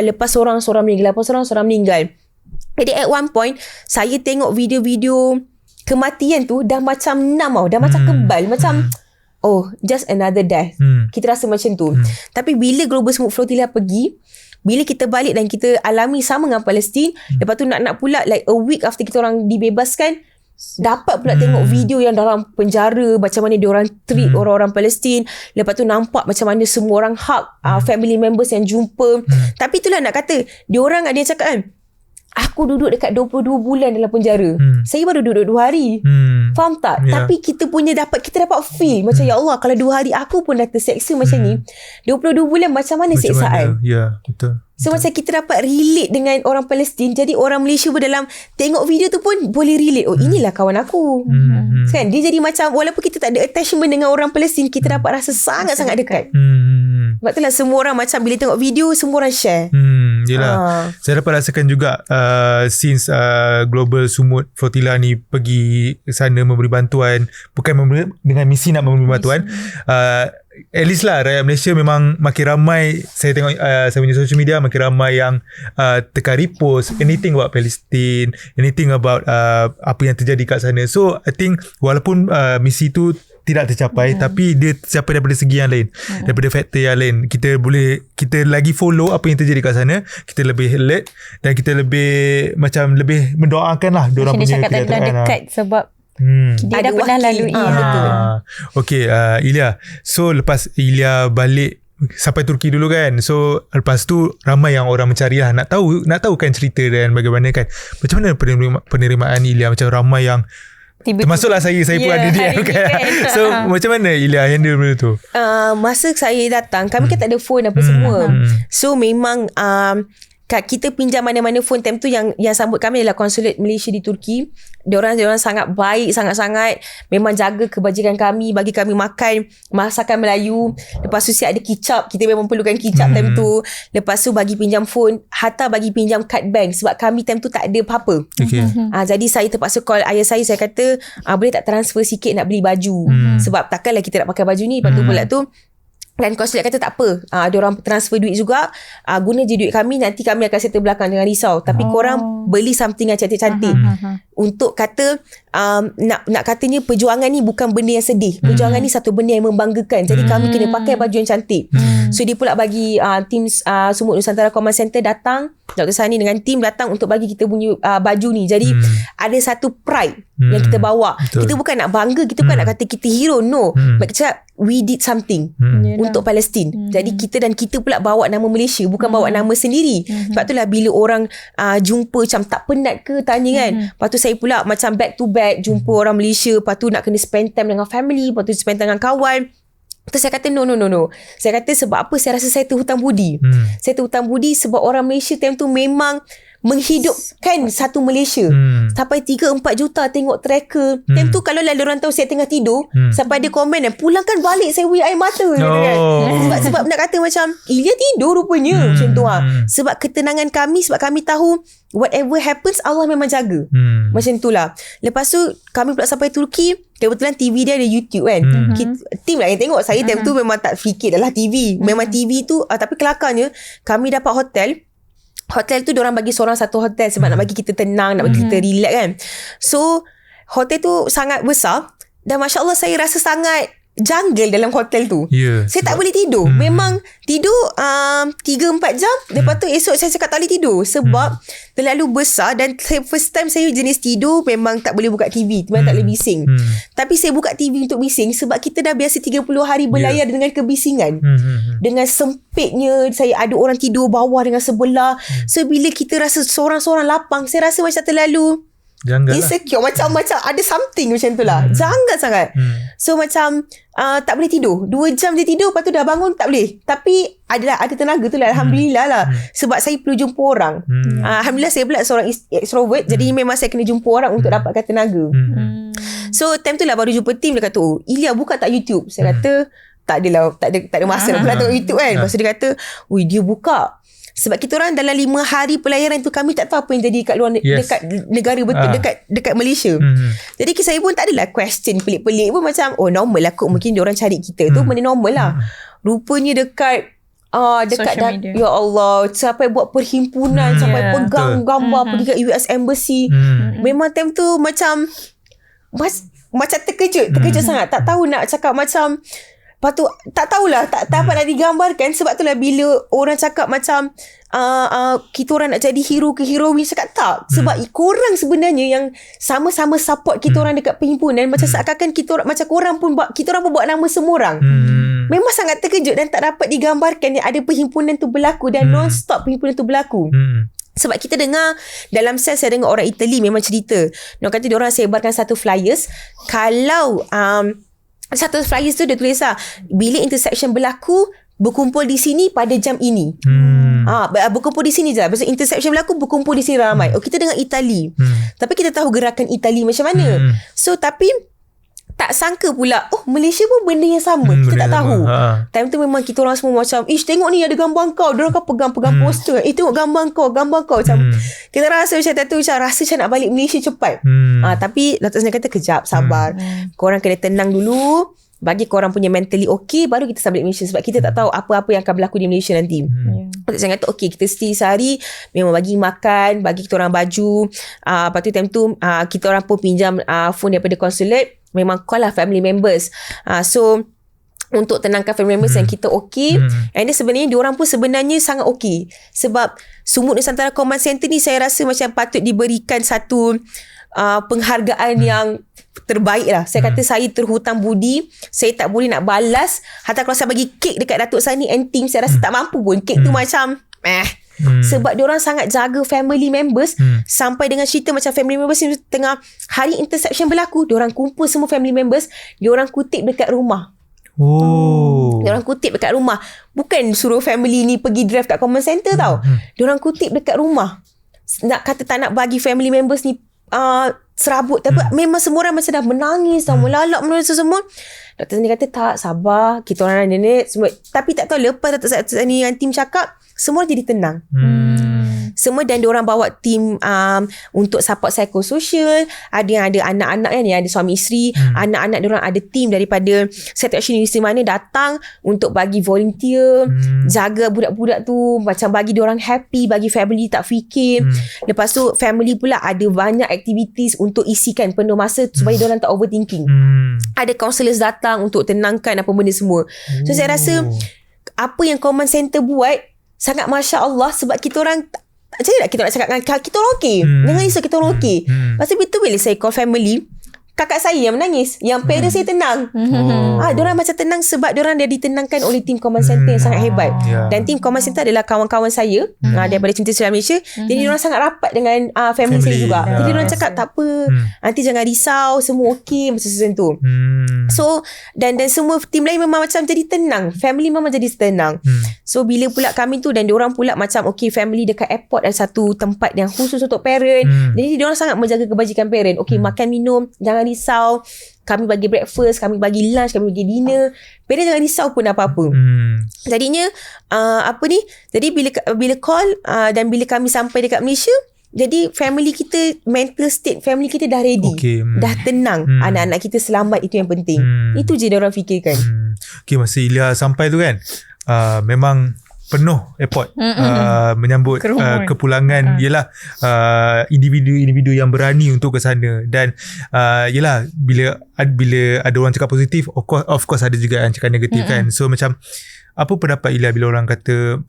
Lepas seorang meninggal, lepas seorang meninggal. Jadi at one point saya tengok video-video kematian tu dah macam numb, dah macam kebal, macam oh just another death. Kita rasa macam tu. Tapi bila Global Smoke Flotilla pergi, bila kita balik dan kita alami sama dengan Palestin, lepas tu nak pula like a week after kita orang dibebaskan, dapat pula tengok video yang dalam penjara, macam mana diorang treat orang-orang Palestin. Lepas tu nampak macam mana semua orang hug family members yang jumpa. Tapi itulah nak kata, diorang ada yang cakap kan, aku duduk dekat 22 bulan dalam penjara. Saya baru duduk 2 hari. Faham tak? Tapi kita dapat feel macam ya Allah, kalau 2 hari aku pun dah terseksa macam ni, 22 bulan macam mana seksaan? Ya, betul. So macam kita dapat relate dengan orang Palestin. Jadi orang Malaysia pun dalam tengok video tu pun boleh relate. Oh inilah kawan aku. Kan? Dia jadi macam, walaupun kita tak ada attachment dengan orang Palestin, kita dapat rasa sangat-sangat dekat. Sebab itulah semua orang macam bila tengok video, semua orang share. Yelah. Saya dapat rasakan juga since Global Sumut Flotilla ni pergi sana memberi bantuan, bukan dengan misi nak memberi bantuan, at least lah rakyat Malaysia memang makin ramai. Saya tengok saya punya social media, makin ramai yang tekan repost anything about Palestine, anything about apa yang terjadi kat sana. So I think walaupun misi tu tidak tercapai, tapi dia tercapai daripada segi yang lain, daripada faktor yang lain. Kita lagi follow apa yang terjadi kat sana, kita lebih alert dan kita lebih mendoakan lah diorang punya kejahatan dekat sebab dia dah pernah lalui. Okay, Ilya, so lepas Ilya balik sampai Turki dulu kan, so lepas tu ramai yang orang mencari lah, nak tahu kan cerita dan bagaimana kan, macam mana penerimaan Ilya, macam ramai yang termasuklah saya pun ada dia kan. So macam mana Ilya handle benda tu? Masa saya datang, kami kan tak ada phone apa semua. So memang kita pinjam mana-mana phone time tu. Yang sambut kami adalah konsulat Malaysia di Turki. Diorang sangat baik, sangat-sangat memang jaga kebajikan kami, bagi kami makan masakan Melayu. Lepas tu siap ada kicap, kita memang perlukan kicap time tu. Lepas tu bagi pinjam phone, hatta bagi pinjam kad bank, sebab kami time tu tak ada apa-apa. Jadi saya terpaksa call ayah saya kata boleh tak transfer sikit nak beli baju, sebab takkanlah kita nak pakai baju ni. Lepas tu pula tu, dan konsulat kata tak apa, diorang transfer duit juga, guna je duit kami, nanti kami akan settle belakang, jangan risau. Tapi korang beli something yang cantik-cantik. Untuk kata nak katanya perjuangan ni bukan benda yang sedih, perjuangan ni satu benda yang membanggakan. Jadi kami kena pakai baju yang cantik. So dia pula bagi tim Sumut Nusantara Command Center datang, Dr. Sani dengan tim datang untuk bagi kita punya baju ni. Jadi ada satu pride yang kita bawa. Betul. Kita bukan nak bangga, kita bukan nak kata kita hero, no. Kita we did something untuk Palestin. Jadi kita pula bawa nama Malaysia, bukan bawa nama sendiri. Sebab itulah bila orang jumpa macam tak penat ke tanya kan. Lepas tu saya pula macam back to back jumpa orang Malaysia, lepas tu nak kena spend time dengan family, lepas tu spend time dengan kawan. Terus saya kata no. Saya kata sebab apa, saya rasa saya terhutang budi. Saya terhutang budi sebab orang Malaysia time tu memang menghidupkan satu Malaysia. Sampai 3-4 juta tengok tracker. Time tu kalau lalu orang tahu saya tengah tidur, sampai ada komen dan pulangkan balik saya punya air mata kan? Sebab nak kata macam Ilya tidur rupanya macam tu Sebab ketenangan kami, sebab kami tahu whatever happens Allah memang jaga. Macam tu lah. Lepas tu kami pula sampai Turki, kebetulan TV dia ada YouTube kan. Tim lah yang tengok. Saya time tu memang tak fikir dah lah TV. Memang TV tu tapi kelakarnya kami dapat hotel tu diorang bagi seorang satu hotel sebab nak bagi kita tenang, nak bagi kita relax kan. So hotel tu sangat besar. Dan Masya Allah saya rasa sangat jungle dalam hotel tu. Saya tak boleh tidur. Memang tidur 3-4 jam. Lepas tu esok saya cakap tak boleh tidur. Sebab terlalu besar. Dan first time saya jenis tidur memang tak boleh buka TV. Memang tak boleh bising. Tapi saya buka TV untuk bising sebab kita dah biasa 30 hari berlayar dengan kebisingan. Dengan sempitnya, saya ada orang tidur bawah dengan sebelah. So bila kita rasa seorang-seorang lapang, saya rasa macam terlalu insecure lah. Macam ada something macam tu lah. Janggal sangat. So macam tak boleh tidur. 2 jam je tidur, lepas tu dah bangun tak boleh. Tapi ada tenaga tu lah. Alhamdulillah lah. Sebab saya perlu jumpa orang. Alhamdulillah saya pula seorang extrovert. Jadi memang saya kena jumpa orang untuk dapatkan tenaga. So time tu lah baru jumpa tim. Dia kata, Ilya buka tak YouTube? Saya kata tak ada masa nak pula tengok YouTube kan. Lepas tu dia kata, dia buka. Sebab kita orang dalam 5 hari pelayaran tu, kami tak tahu apa yang jadi kat luar dekat negara betul, dekat Malaysia. Jadi saya pun tak adalah question pelik-pelik pun, macam normal lah kot, mungkin diorang cari kita tu benda normal lah. Rupanya dekat ya Allah, sampai buat perhimpunan, sampai pegang gambar pergi kat US Embassy. Memang time tu macam terkejut sangat. Tak tahu nak cakap macam. Lepas tu tak tahulah, tak dapat nak digambarkan. Sebab tu lah bila orang cakap macam kita orang nak jadi hero ke heroin, cakap tak. Sebab korang sebenarnya yang sama-sama support kita orang dekat perhimpunan. Macam seakan-akan kita orang, macam kita orang pun buat nama semua orang. Memang sangat terkejut dan tak dapat digambarkan yang ada perhimpunan tu berlaku dan non-stop perhimpunan tu berlaku. Sebab kita dengar dalam sel, saya dengar orang Italy memang cerita. Mereka kata diorang sebarkan satu flyers. Kalau satu flyers tu dia tulis bilik interception berlaku, berkumpul di sini pada jam ini. Berkumpul di sini je. Maksud interception berlaku, berkumpul di sini ramai. Kita dengar Itali. Tapi kita tahu gerakan Itali macam mana. So tapi tak sangka pula Malaysia pun benda yang sama. Kita tak tahu. Time tu memang kita orang semua macam, tengok ni ada gambar kau. Diorang kan pegang poster. Tengok gambar kau macam kita rasa macam tu, macam rasa macam nak balik Malaysia cepat. Tapi Dr. Zainal kata kejap, sabar. Korang kena tenang dulu, bagi korang punya mentally okay, baru kita balik Malaysia. Sebab kita tak tahu apa-apa yang akan berlaku di Malaysia nanti. Dr. Zainal kata kita stay sehari, memang bagi makan, bagi kita orang baju. Lepas tu time tu kita orang pun pinjam phone daripada consulate. Memang call lah family members. So untuk tenangkan family members yang kita okay. And then sebenarnya diorang pun sebenarnya sangat okay. Sebab Sumut Nusantara Command Center ni saya rasa macam patut diberikan satu penghargaan yang terbaik lah. Saya kata saya terhutang budi. Saya tak boleh nak balas. Hatta kalau saya bagi kek dekat Datuk Sani and team, saya rasa tak mampu pun. Kek tu macam sebab diorang sangat jaga family members. Sampai dengan cerita macam family members ni tengah hari interception berlaku, diorang kumpul semua family members, diorang kutip dekat rumah. Diorang kutip dekat rumah. Bukan suruh family ni pergi drive kat command center tau. Diorang kutip dekat rumah. Nak kata tak nak bagi family members ni serabut. Tapi memang semua orang macam dah menangis dah, melalak semua. Dr. Sani kata tak, sabar, kita orang nenek semua. Tapi tak tahu lepas Dr. Sani dengan tim cakap, semua jadi tenang. Semua, dan diorang bawa tim untuk support psikososial. Ada yang ada anak-anak kan, yang ada suami isteri. Anak-anak diorang ada tim daripada Satu Action Universiti mana datang untuk bagi volunteer, jaga budak-budak tu, macam bagi diorang happy, bagi family tak fikir. Lepas tu family pula ada banyak activities untuk isikan penuh masa supaya diorang tak overthinking. Ada counselors datang untuk tenangkan apa benda semua. So saya rasa apa yang command center buat sangat Masya Allah. Sebab kita orang, macam mana kita nak cakap dengan kita orang okey. Jangan risau, kita orang okey. Lepas tu betul bila saya call family, kakak saya yang menangis, yang parents saya tenang. Diorang macam tenang sebab diorang dah ditenangkan oleh tim command center yang sangat hebat. Dan tim command center adalah kawan-kawan saya daripada Cinta Sosial Malaysia. Jadi diorang sangat rapat dengan family saya juga. Jadi diorang cakap tak apa, nanti jangan risau, semua okey, macam tu. So dan semua tim lain memang macam jadi tenang. Family memang jadi tenang. So bila pula kami tu, dan diorang pula macam okay, family dekat airport ada satu tempat yang khusus untuk parent. Jadi diorang sangat menjaga kebajikan parent. Okay, makan minum, jangan risau. Kami bagi breakfast, kami bagi lunch, kami bagi dinner. Parents jangan risau pun apa-apa. Jadinya jadi bila call dan bila kami sampai dekat Malaysia, jadi family kita, mental state family kita dah ready. Dah tenang. Anak-anak kita selamat, itu yang penting. Itu je diorang fikirkan. Okay, masa Ilya sampai tu kan, memang penuh airport menyambut kepulangan yelah individu-individu yang berani untuk ke sana. Dan yelah bila ada orang cakap positif, of course ada juga yang cakap negatif kan. So macam apa pendapat Ilya bila orang kata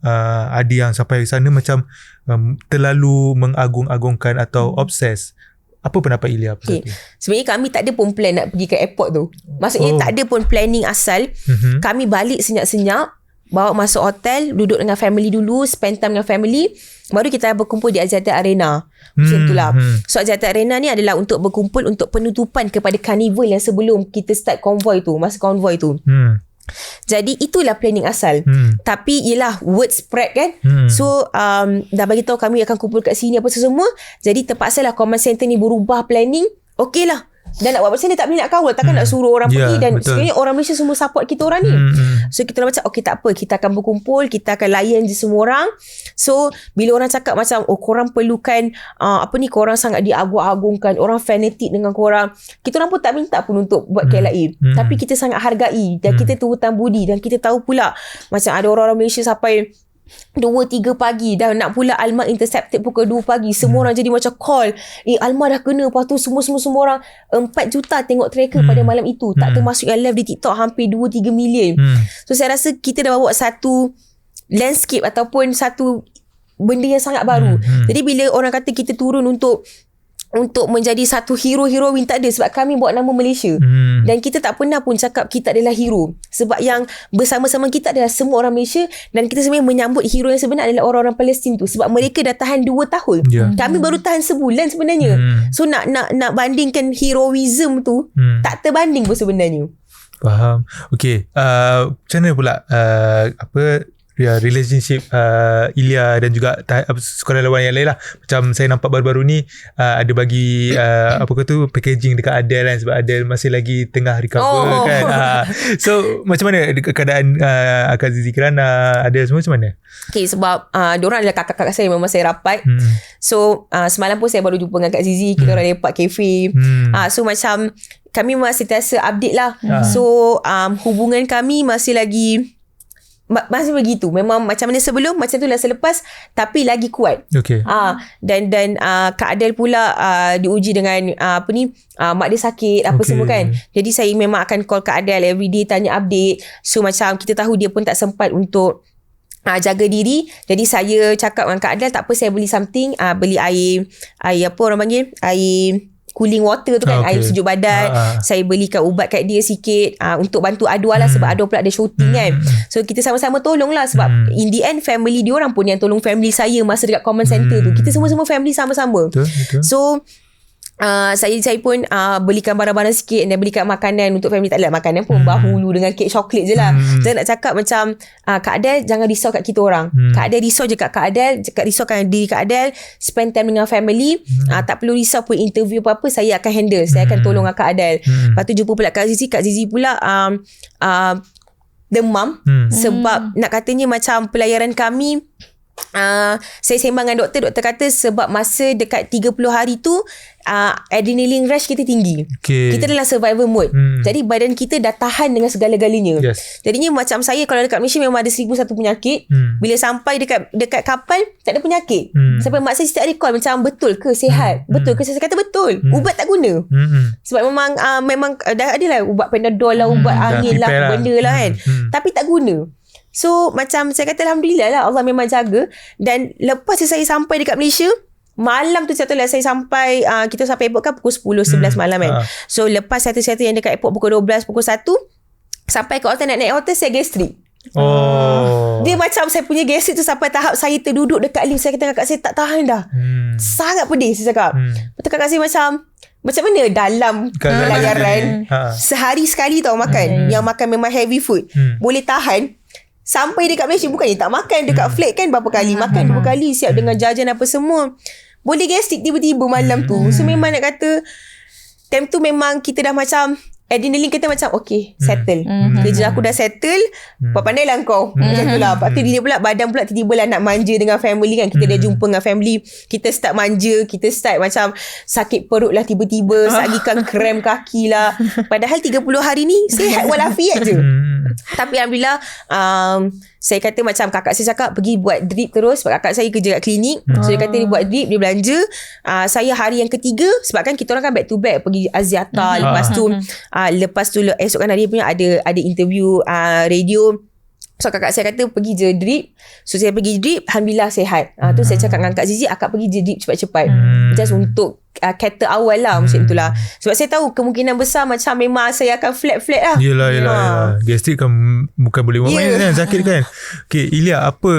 ada yang sampai ke sana macam terlalu mengagung-agungkan atau obses? Apa pendapat Ilya? Sebenarnya kami tak ada pun plan nak pergi ke airport tu. Maksudnya tak ada pun planning asal. Kami balik senyap-senyap, bawa masuk hotel, duduk dengan family dulu, spend time dengan family, baru kita berkumpul di Axiata Arena. Macam itulah. So Axiata Arena ni adalah untuk berkumpul untuk penutupan kepada carnival yang sebelum kita start konvoi tu, masa konvoi tu. Jadi itulah planning asal. Tapi yelah word spread kan. So dah bagi tahu kami akan kumpul kat sini apa semua. Jadi terpaksalah command center ni berubah planning. Okey lah. Dan nak buat macam ni tak boleh nak kawal. Takkan nak suruh orang pergi. Dan sebenarnya orang Malaysia semua support kita orang ni. So kita dah macam okay tak apa, kita akan berkumpul, kita akan layan je semua orang. So bila orang cakap macam korang perlukan korang sangat diagung-agungkan, orang fanatik dengan korang, kita orang pun tak minta pun untuk buat KLIA. Tapi kita sangat hargai dan kita tu hutang budi. Dan kita tahu pula macam ada orang-orang Malaysia sampai 2-3 pagi dah nak pula Alma intercepted pukul 2 pagi. Semua orang jadi macam call, Alma dah kena. Lepas tu semua orang 4 juta tengok tracker pada malam itu. Tak termasuk yang live di TikTok hampir 2-3 million. So saya rasa kita dah bawa satu landscape ataupun satu benda yang sangat baru. Jadi bila orang kata kita turun untuk menjadi satu hero-heroin, tak ada. Sebab kami bawa nama Malaysia. Dan kita tak pernah pun cakap kita adalah hero. Sebab yang bersama-sama kita adalah semua orang Malaysia. Dan kita sebenarnya menyambut hero yang sebenar adalah orang-orang Palestin tu. Sebab mereka dah tahan 2 tahun. Kami baru tahan sebulan sebenarnya. So nak bandingkan heroism tu, tak terbanding pun sebenarnya. Faham. Okay, macam mana pula relationship Ilya dan juga sekolah lawan yang lain lah. Macam saya nampak baru-baru ni ada bagi packaging dekat Adele kan, sebab Adele masih lagi tengah recover kan. So macam mana keadaan Kak Zizi Kirana, Adele semua macam mana? Okay, sebab diorang adalah kakak-kakak saya, memang saya rapat. So semalam pun saya baru jumpa dengan Kak Zizi. Kita orang lepak kafe. So macam kami masih sentiasa update lah. So hubungan kami masih begitu. Memang macam mana sebelum, macam tu lah selepas, tapi lagi kuat. Okay. Dan Kak Adele pula diuji dengan mak dia sakit semua kan. Jadi saya memang akan call Kak Adele everyday, tanya update. So macam kita tahu dia pun tak sempat untuk jaga diri. Jadi saya cakap dengan Kak Adele, tak apa, saya beli something, beli air apa orang panggil, air cooling water tu kan, air sejuk badan. Saya belikan ubat kat dia sikit untuk bantu Adwa lah, sebab Adwa pula ada shooting kan. So kita sama-sama tolong lah, sebab in the end family diorang pun yang tolong family saya masa dekat command center tu. Kita semua family sama-sama. Betul. So saya pun belikan barang-barang sikit dan belikan makanan untuk family. Tak ada makanan pun, bahulu dengan kek coklat je lah. Saya nak cakap macam Kak Adele jangan risau kat kita orang. Kak Adele risau je kat Kak Adele, risaukan diri Kak Adele, spend time dengan family. Tak perlu risau pun interview apa-apa, saya akan handle, saya akan tolong Kak Adele. Lepas tu jumpa pula Kak Zizi pula demam. Sebab nak katanya macam pelayaran kami, saya sembang dengan doktor kata sebab masa dekat 30 hari tu adrenaline rush kita tinggi. Kita dalam survival mode. Jadi badan kita dah tahan dengan segala-galanya. Jadinya macam saya kalau dekat Malaysia memang ada 1001 penyakit. Bila sampai dekat kapal tak ada penyakit. Sampai mak saya setiap hari call macam betul ke sihat? Betul ke? Saya kata betul. Ubat tak guna. Sebab memang dah ada lah ubat Panadol lah, ubat angin lah, benda lah kan. Tapi tak guna. So macam saya kata alhamdulillah lah, Allah memang jaga. Dan lepas saya sampai dekat Malaysia, malam tu satu lah saya sampai, kita sampai airport kan pukul 10-11 malam kan. So lepas satu-satu yang dekat airport pukul 12, pukul 1 sampai ke hotel, nak naik hotel saya gastrik. Dia macam saya punya gastrik tu sampai tahap saya terduduk dekat lift. Saya kata kakak saya tak tahan dah. Sangat pedih saya cakap. Betul kakak saya macam mana dalam pelayaran sehari sekali tau makan. Yang makan memang heavy food. Boleh tahan. Sampai dekat Malaysia bukannya tak makan. Dekat flat kan berapa kali makan, 2 kali siap dengan jajan apa semua. Boleh gastrik tiba-tiba malam tu. So memang nak kata time tu memang kita dah macam adrenaline kita macam okay, settle. Kerja aku dah settle. Pandai lah kau. Macam tu lah. Lepas tu dia pula badan pula tiba-tiba lah nak manja dengan family kan. Kita dah jumpa dengan family, kita start manja, kita start macam sakit perut lah tiba-tiba, sakitan krem kaki lah. Padahal 30 hari ni sihat walafiat je. Tapi Alhamdulillah saya kata macam kakak saya cakap pergi buat drip terus sebab kakak saya kerja kat klinik. So dia kata dia buat drip, dia belanja. Saya hari yang ketiga, sebab kan kita orang kan back to back pergi Aziata, lepas tu esok kan hari punya ada interview radio. So kakak saya kata pergi je drip. So saya pergi drip, Alhamdulillah sihat. Tu saya cakap dengan Kak Zizi, akak pergi je drip cepat-cepat. Just untuk kata awal lah, macam itulah. Sebab saya tahu kemungkinan besar macam memang saya akan flat lah. Yelah. Gastrik kan bukan boleh buat main kan, sakit kan. Okay, Ilya, apa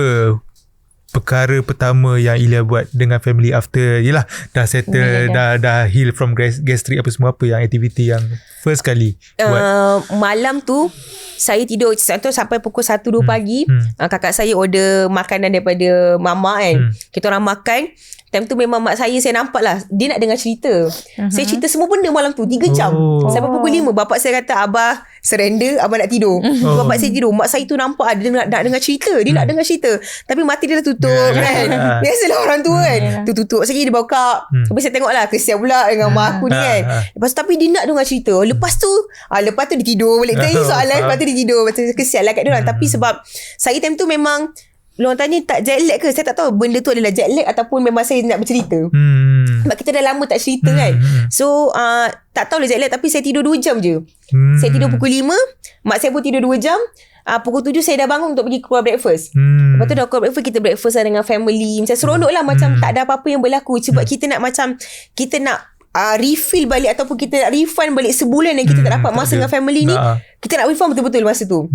perkara pertama yang Ilya buat dengan family after yelah dah settle, dah heal from gastrik, apa semua, apa yang aktiviti yang first kali buat? Malam tu saya tidur sampai pukul 1-2 pagi. Kakak saya order makanan daripada mama kan. Kita orang makan. Time tu memang mak saya nampak lah dia nak dengar cerita. Saya cerita semua benda malam tu 3 jam sampai pukul 5. Bapak saya kata, abah surrender, abah nak tidur. Bapak saya tidur. Mak saya tu nampak dia nak dengar cerita. Dia nak dengar cerita, tapi mati dia dah tutup kan. Biasalah orang tua kan. Tu tutup sekali dia buka. Tapi saya tengok lah, kesian pula dengan mak aku ni kan. Lepas tu tapi dia nak dengar cerita. Lepas tu dia tidur balik. Tanya soalan, lepas tu dia tidur. Lepas tu kesian lah kat dia orang. Tapi sebab saya time tu memang Diorang tanya tak jet lag ke? Saya tak tahu benda tu adalah jet lag ataupun memang saya nak bercerita. Sebab kita dah lama tak cerita kan. So tak tahu lah jet lag, tapi saya tidur 2 jam je. Saya tidur pukul 5, mak saya pun tidur 2 jam. Pukul 7 saya dah bangun untuk pergi keluar breakfast. Lepas tu dah keluar breakfast, kita breakfast lah dengan family. Macam seronok lah, macam tak ada apa-apa yang berlaku. Sebab kita nak kita nak refill balik ataupun kita nak refund balik sebulan yang kita tak dapat masa dengan family ni. Kita nak refund betul-betul masa tu.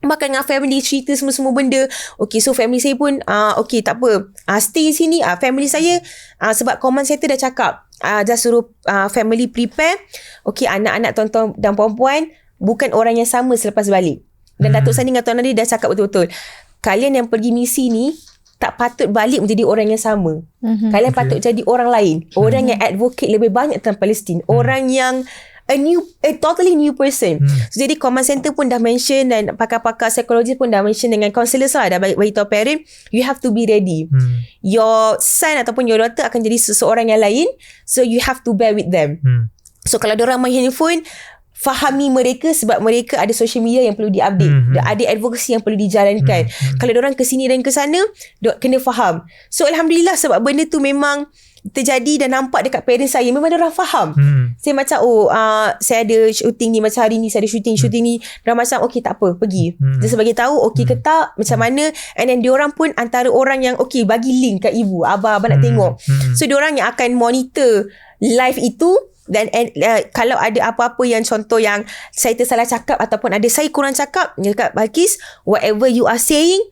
Makan dengan family, cerita semua-semua benda. Okay, so family saya pun okay, tak apa, stay sini. Family saya sebab command center dah cakap, dah suruh family prepare. Okay, anak-anak, tuan-tuan dan puan-puan bukan orang yang sama selepas balik. Dan Datuk Sani dengan Tuan Nadi dah cakap betul-betul, kalian yang pergi misi ni tak patut balik menjadi orang yang sama. Kalian patut jadi orang lain. Orang yang advocate lebih banyak tentang Palestin. Orang yang a totally new person. So, jadi command center pun dah mention, dan pakar-pakar psikologi pun dah mention dengan counselors lah, dah bagi tahu parent, you have to be ready. Your son ataupun your daughter akan jadi seseorang yang lain. So you have to bear with them. So kalau diorang main handphone, fahami mereka sebab mereka ada social media yang perlu diupdate. Ada advocacy yang perlu dijalankan. Kalau diorang ke sini dan ke sana, kena faham. So Alhamdulillah, sebab benda tu memang terjadi dan nampak dekat parents saya, memang diorang faham. Saya macam saya ada shooting ni, macam hari ni saya ada shooting ni. Diorang macam okay, tak apa, pergi. Dia sebagai tahu okay ke tak, macam mana. And then diorang pun antara orang yang okay, bagi link kat ibu, abah nak tengok. So diorang yang akan monitor live itu. Dan kalau ada apa-apa yang contoh yang saya tersalah cakap ataupun ada saya kurang cakap, dia cakap, Balkis, whatever you are saying,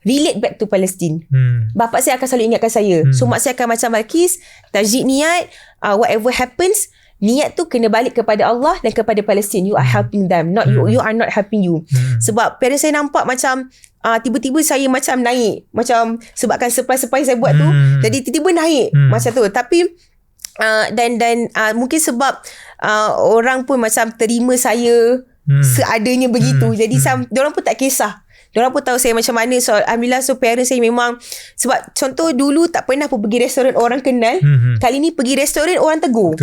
relate back to Palestine. Bapak saya akan selalu ingatkan saya. So mak saya akan macam, Balkis, tajdid niat, whatever happens, niat tu kena balik kepada Allah dan kepada Palestine. You are helping them, not you are not helping you. Sebab parents saya nampak macam tiba-tiba saya macam naik, macam sebabkan surprise saya buat tu, jadi tiba-tiba naik macam tu. Tapi dan mungkin sebab orang pun macam terima saya seadanya begitu. Jadi diorang pun tak kisah. Diorang pun tahu saya macam mana. So Alhamdulillah, so parents saya memang, sebab contoh dulu tak pernah pun pergi restoran orang kenal. Kali ni pergi restoran orang tegur.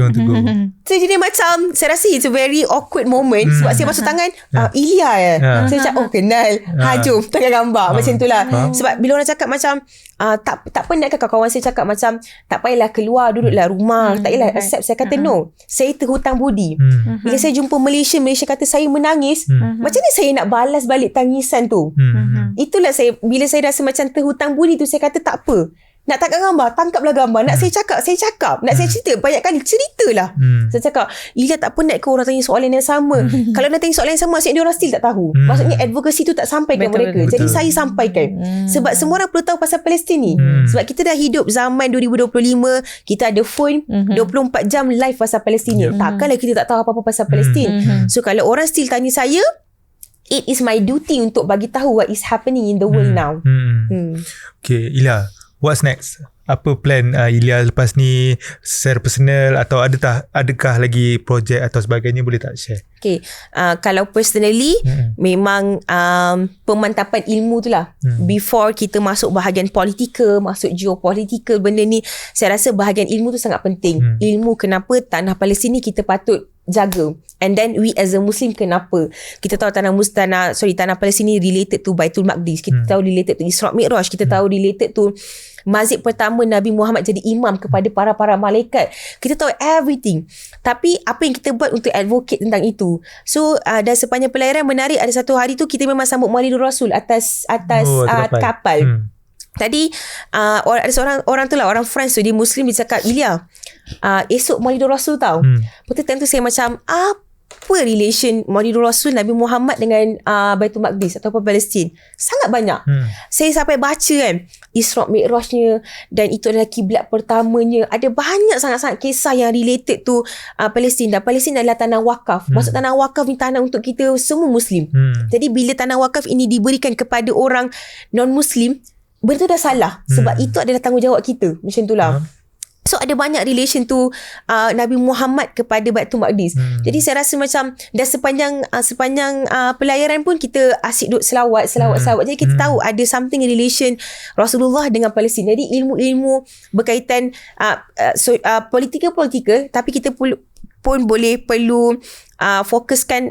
So jadi macam saya rasa it's a very awkward moment. Sebab saya masuk tangan Ilya saya cakap kenal, jom tengah gambar macam itulah. Sebab bila orang cakap macam tak pernah ke kawan saya cakap macam tak payahlah keluar, duduklah rumah, tak payahlah accept. Saya kata no, saya terhutang budi. Bila saya jumpa Malaysia kata saya menangis, macam mana saya nak balas balik tangisan tu? Itulah saya, bila saya rasa macam terhutang budi tu, saya kata tak apa, nak tangkap gambar, tangkaplah gambar. Nak saya cakap. Nak saya cerita, banyak kali ceritalah. Saya cakap, Ilya tak penat ke orang tanya soalan yang sama? Kalau nak tanya soalan yang sama, maksudnya diorang still tak tahu. Maksudnya advokasi tu tak sampai ke mereka. Jadi saya sampaikan. Sebab semua orang perlu tahu pasal Palestin ni. Sebab kita dah hidup zaman 2025, kita ada phone 24 jam live pasal Palestin ni. Takkanlah kita tak tahu apa-apa pasal Palestin. So kalau orang still tanya saya, it is my duty untuk bagi tahu what is happening in the world now. Okay, Ilya, what's next? Apa plan Ilya lepas ni secara personal, atau adakah lagi projek atau sebagainya, boleh tak share? Okay, kalau personally memang pemantapan ilmu tu lah. Before kita masuk bahagian politika, masuk geopolitika, benda ni saya rasa bahagian ilmu tu sangat penting. Ilmu kenapa tanah Palestin ni kita patut jaga. And then we as a Muslim, kenapa? Kita tahu tanah Palestin ni related to Baitul Maqdis. Kita tahu related to Isra' Mi'raj. Kita tahu related to masjid pertama Nabi Muhammad jadi imam kepada para malaikat. Kita tahu everything. Tapi apa yang kita buat untuk advocate tentang itu? So dan sepanjang pelayaran menarik, ada satu hari tu kita memang sambut Maulidur Rasul atas kapal. Tadi ada seorang orang tu lah, orang France tu, dia Muslim, dia cakap, Ilya, esok Maulidur Rasul tau. Betul, time tu saya macam, apa relation Maulidur Rasul Nabi Muhammad dengan Baitul Maqdis ataupun Palestin? Sangat banyak. Saya sampai baca kan Isra' Mi'rajnya, dan itu adalah kiblat pertamanya. Ada banyak sangat-sangat kisah yang related to Palestin. Dan Palestin adalah tanah wakaf. Maksud tanah wakaf ni tanah untuk kita semua Muslim. Jadi bila tanah wakaf ini diberikan kepada orang non-Muslim, benda tu dah salah. Sebab itu adalah tanggungjawab kita. Macam tu lah. So ada banyak relation tu Nabi Muhammad kepada Baitul Maqdis. Jadi saya rasa macam dah sepanjang pelayaran pun kita asyik duduk selawat. Jadi kita tahu ada something relation Rasulullah dengan Palestin. Jadi ilmu-ilmu berkaitan politika, tapi kita pun perlu fokuskan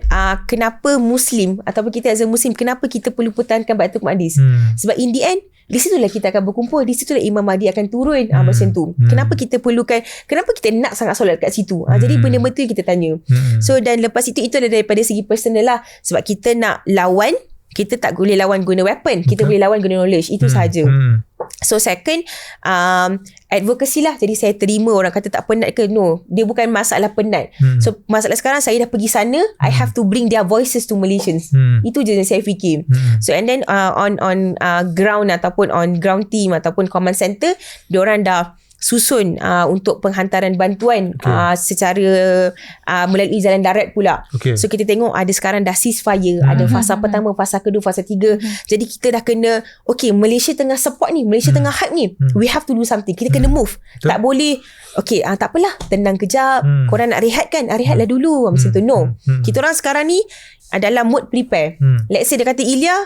kenapa Muslim ataupun kita as a Muslim, kenapa kita perlu pertahankan Baitul Maqdis. Sebab in the end, di situlah kita akan berkumpul, di situlah Imam Mahdi akan turun. Macam tu. Kenapa kita perlukan, kenapa kita nak sangat solat kat situ? Jadi benda-benda tu kita tanya. So dan lepas itu adalah daripada segi personal lah. Sebab kita nak lawan, kita tak boleh lawan guna weapon, kita boleh lawan guna knowledge. Itu sahaja. So second, advocacy lah. Jadi saya terima orang kata tak penat ke, no, dia bukan masalah penat. So masalah sekarang, saya dah pergi sana, I have to bring their voices to Malaysians. Itu je yang saya fikir. So and then on ground ataupun on ground team ataupun command center, diorang dah susun untuk penghantaran bantuan secara melalui jalan darat pula. So kita tengok ada sekarang dah ceasefire, ada fasa pertama, fasa kedua, fasa tiga. Jadi kita dah kena, Malaysia tengah support ni, Malaysia tengah hype ni, we have to do something. Kita kena move. Tak boleh tak apalah, tenang kejap, korang nak rehat kan, rehatlah dulu, macam tu. No, kita orang sekarang ni adalah mode prepare. Let's say dia kata, Ilya,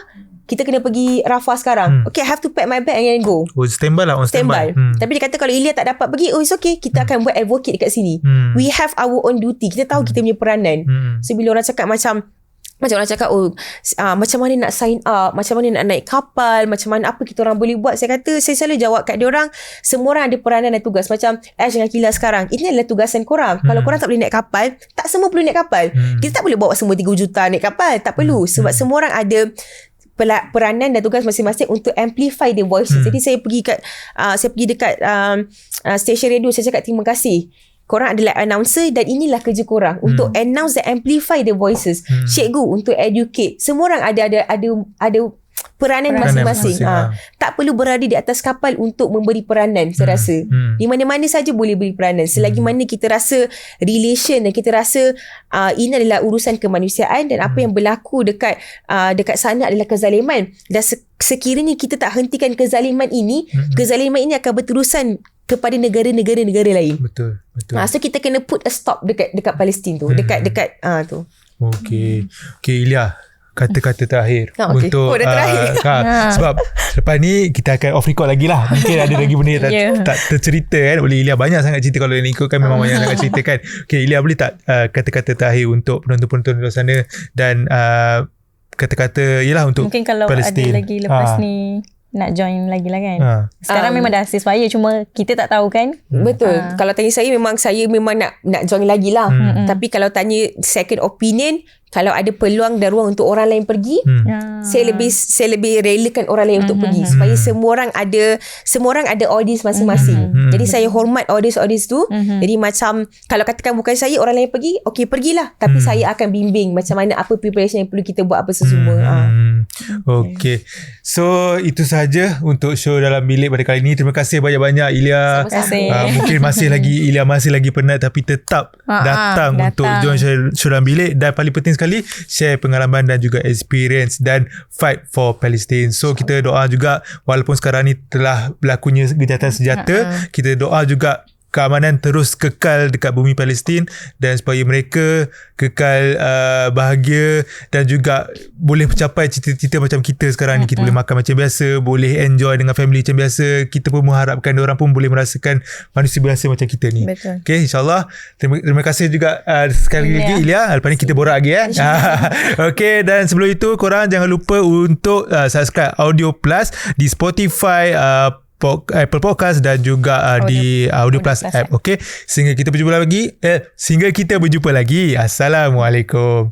kita kena pergi Rafah sekarang. I have to pack my bag and then go. Standby lah, on standby. Tapi dia kata kalau Ilya tak dapat pergi, it's okay, kita akan buat advocate dekat sini. We have our own duty. Kita tahu kita punya peranan. So bila orang cakap macam orang cakap macam mana nak sign up, macam mana nak naik kapal, macam mana, apa kita orang boleh buat, saya kata, saya selalu jawab kat dia orang, semua orang ada peranan dan tugas. Macam Ash dengan Kila sekarang, ini adalah tugasan korang. Kalau korang tak boleh naik kapal, tak semua perlu naik kapal. Kita tak boleh bawa semua 3 juta naik kapal, tak perlu. Sebab semua orang ada peranan dan tugas masing-masing untuk amplify the voices. Jadi saya pergi dekat stesen radio, saya cakap terima kasih. Korang adalah announcer dan inilah kerja korang untuk announce dan amplify the voices. Cikgu untuk educate. Semua orang ada peranan masing-masing. Tak perlu berada di atas kapal untuk memberi peranan, saya rasa. Di mana-mana saja boleh beri peranan. Selagi mana kita rasa relation dan kita rasa ini adalah urusan kemanusiaan dan apa yang berlaku dekat sana adalah kezaliman. Dan sekiranya kita tak hentikan kezaliman ini, kezaliman ini akan berterusan kepada negara-negara lain. Betul. So kita kena put a stop dekat Palestin tu, dekat tu. Okay, Ilya, kata-kata terakhir untuk sebab lepas ni kita akan off record lagi lah. Mungkin ada lagi benda yang tak tercerita kan oleh Ilya. Banyak sangat cerita, kalau yang ikut kan memang banyak sangat cerita kan. Ilya, boleh tak kata-kata terakhir untuk penonton-penonton di luar sana, dan kata-kata yelah untuk mungkin kalau Palestin. Ada lagi lepas ni nak join lagi lah kan. Sekarang memang dah ceasefire, cuma kita tak tahu kan. Betul. Kalau tanya saya memang nak join lagi lah. Tapi kalau tanya second opinion, kalau ada peluang dan ruang untuk orang lain pergi, saya lebih relakan orang lain untuk pergi, supaya semua orang ada audience masing-masing. Jadi saya hormat audience tu. Jadi macam kalau katakan bukan saya, orang lain pergi, pergilah, tapi saya akan bimbing macam mana, apa preparation yang perlu kita buat, apa semua. Okay, so itu sahaja untuk show Dalam Bilik pada kali ini. Terima kasih banyak-banyak Ilya. Mungkin Ilya masih lagi penat, tapi tetap datang untuk join show Dalam Bilik, dan paling penting sekali share pengalaman dan juga experience dan fight for Palestine. So kita doa juga, walaupun sekarang ni telah berlakunya gejatan senjata, kita doa juga keamanan terus kekal dekat bumi Palestin dan supaya mereka kekal bahagia dan juga boleh mencapai cita-cita macam kita sekarang ni. Kita boleh makan macam biasa, boleh enjoy dengan family macam biasa. Kita pun mengharapkan diorang pun boleh merasakan manusia biasa macam kita ni. Betul. Okay, insyaAllah. Terima kasih juga sekali lagi Ilya. Lepas ni kita borak lagi Okay, dan sebelum itu korang jangan lupa untuk subscribe Audio Plus di Spotify, Apple Podcast dan juga di Audio Plus app. Okay, sehingga kita berjumpa lagi. Assalamualaikum.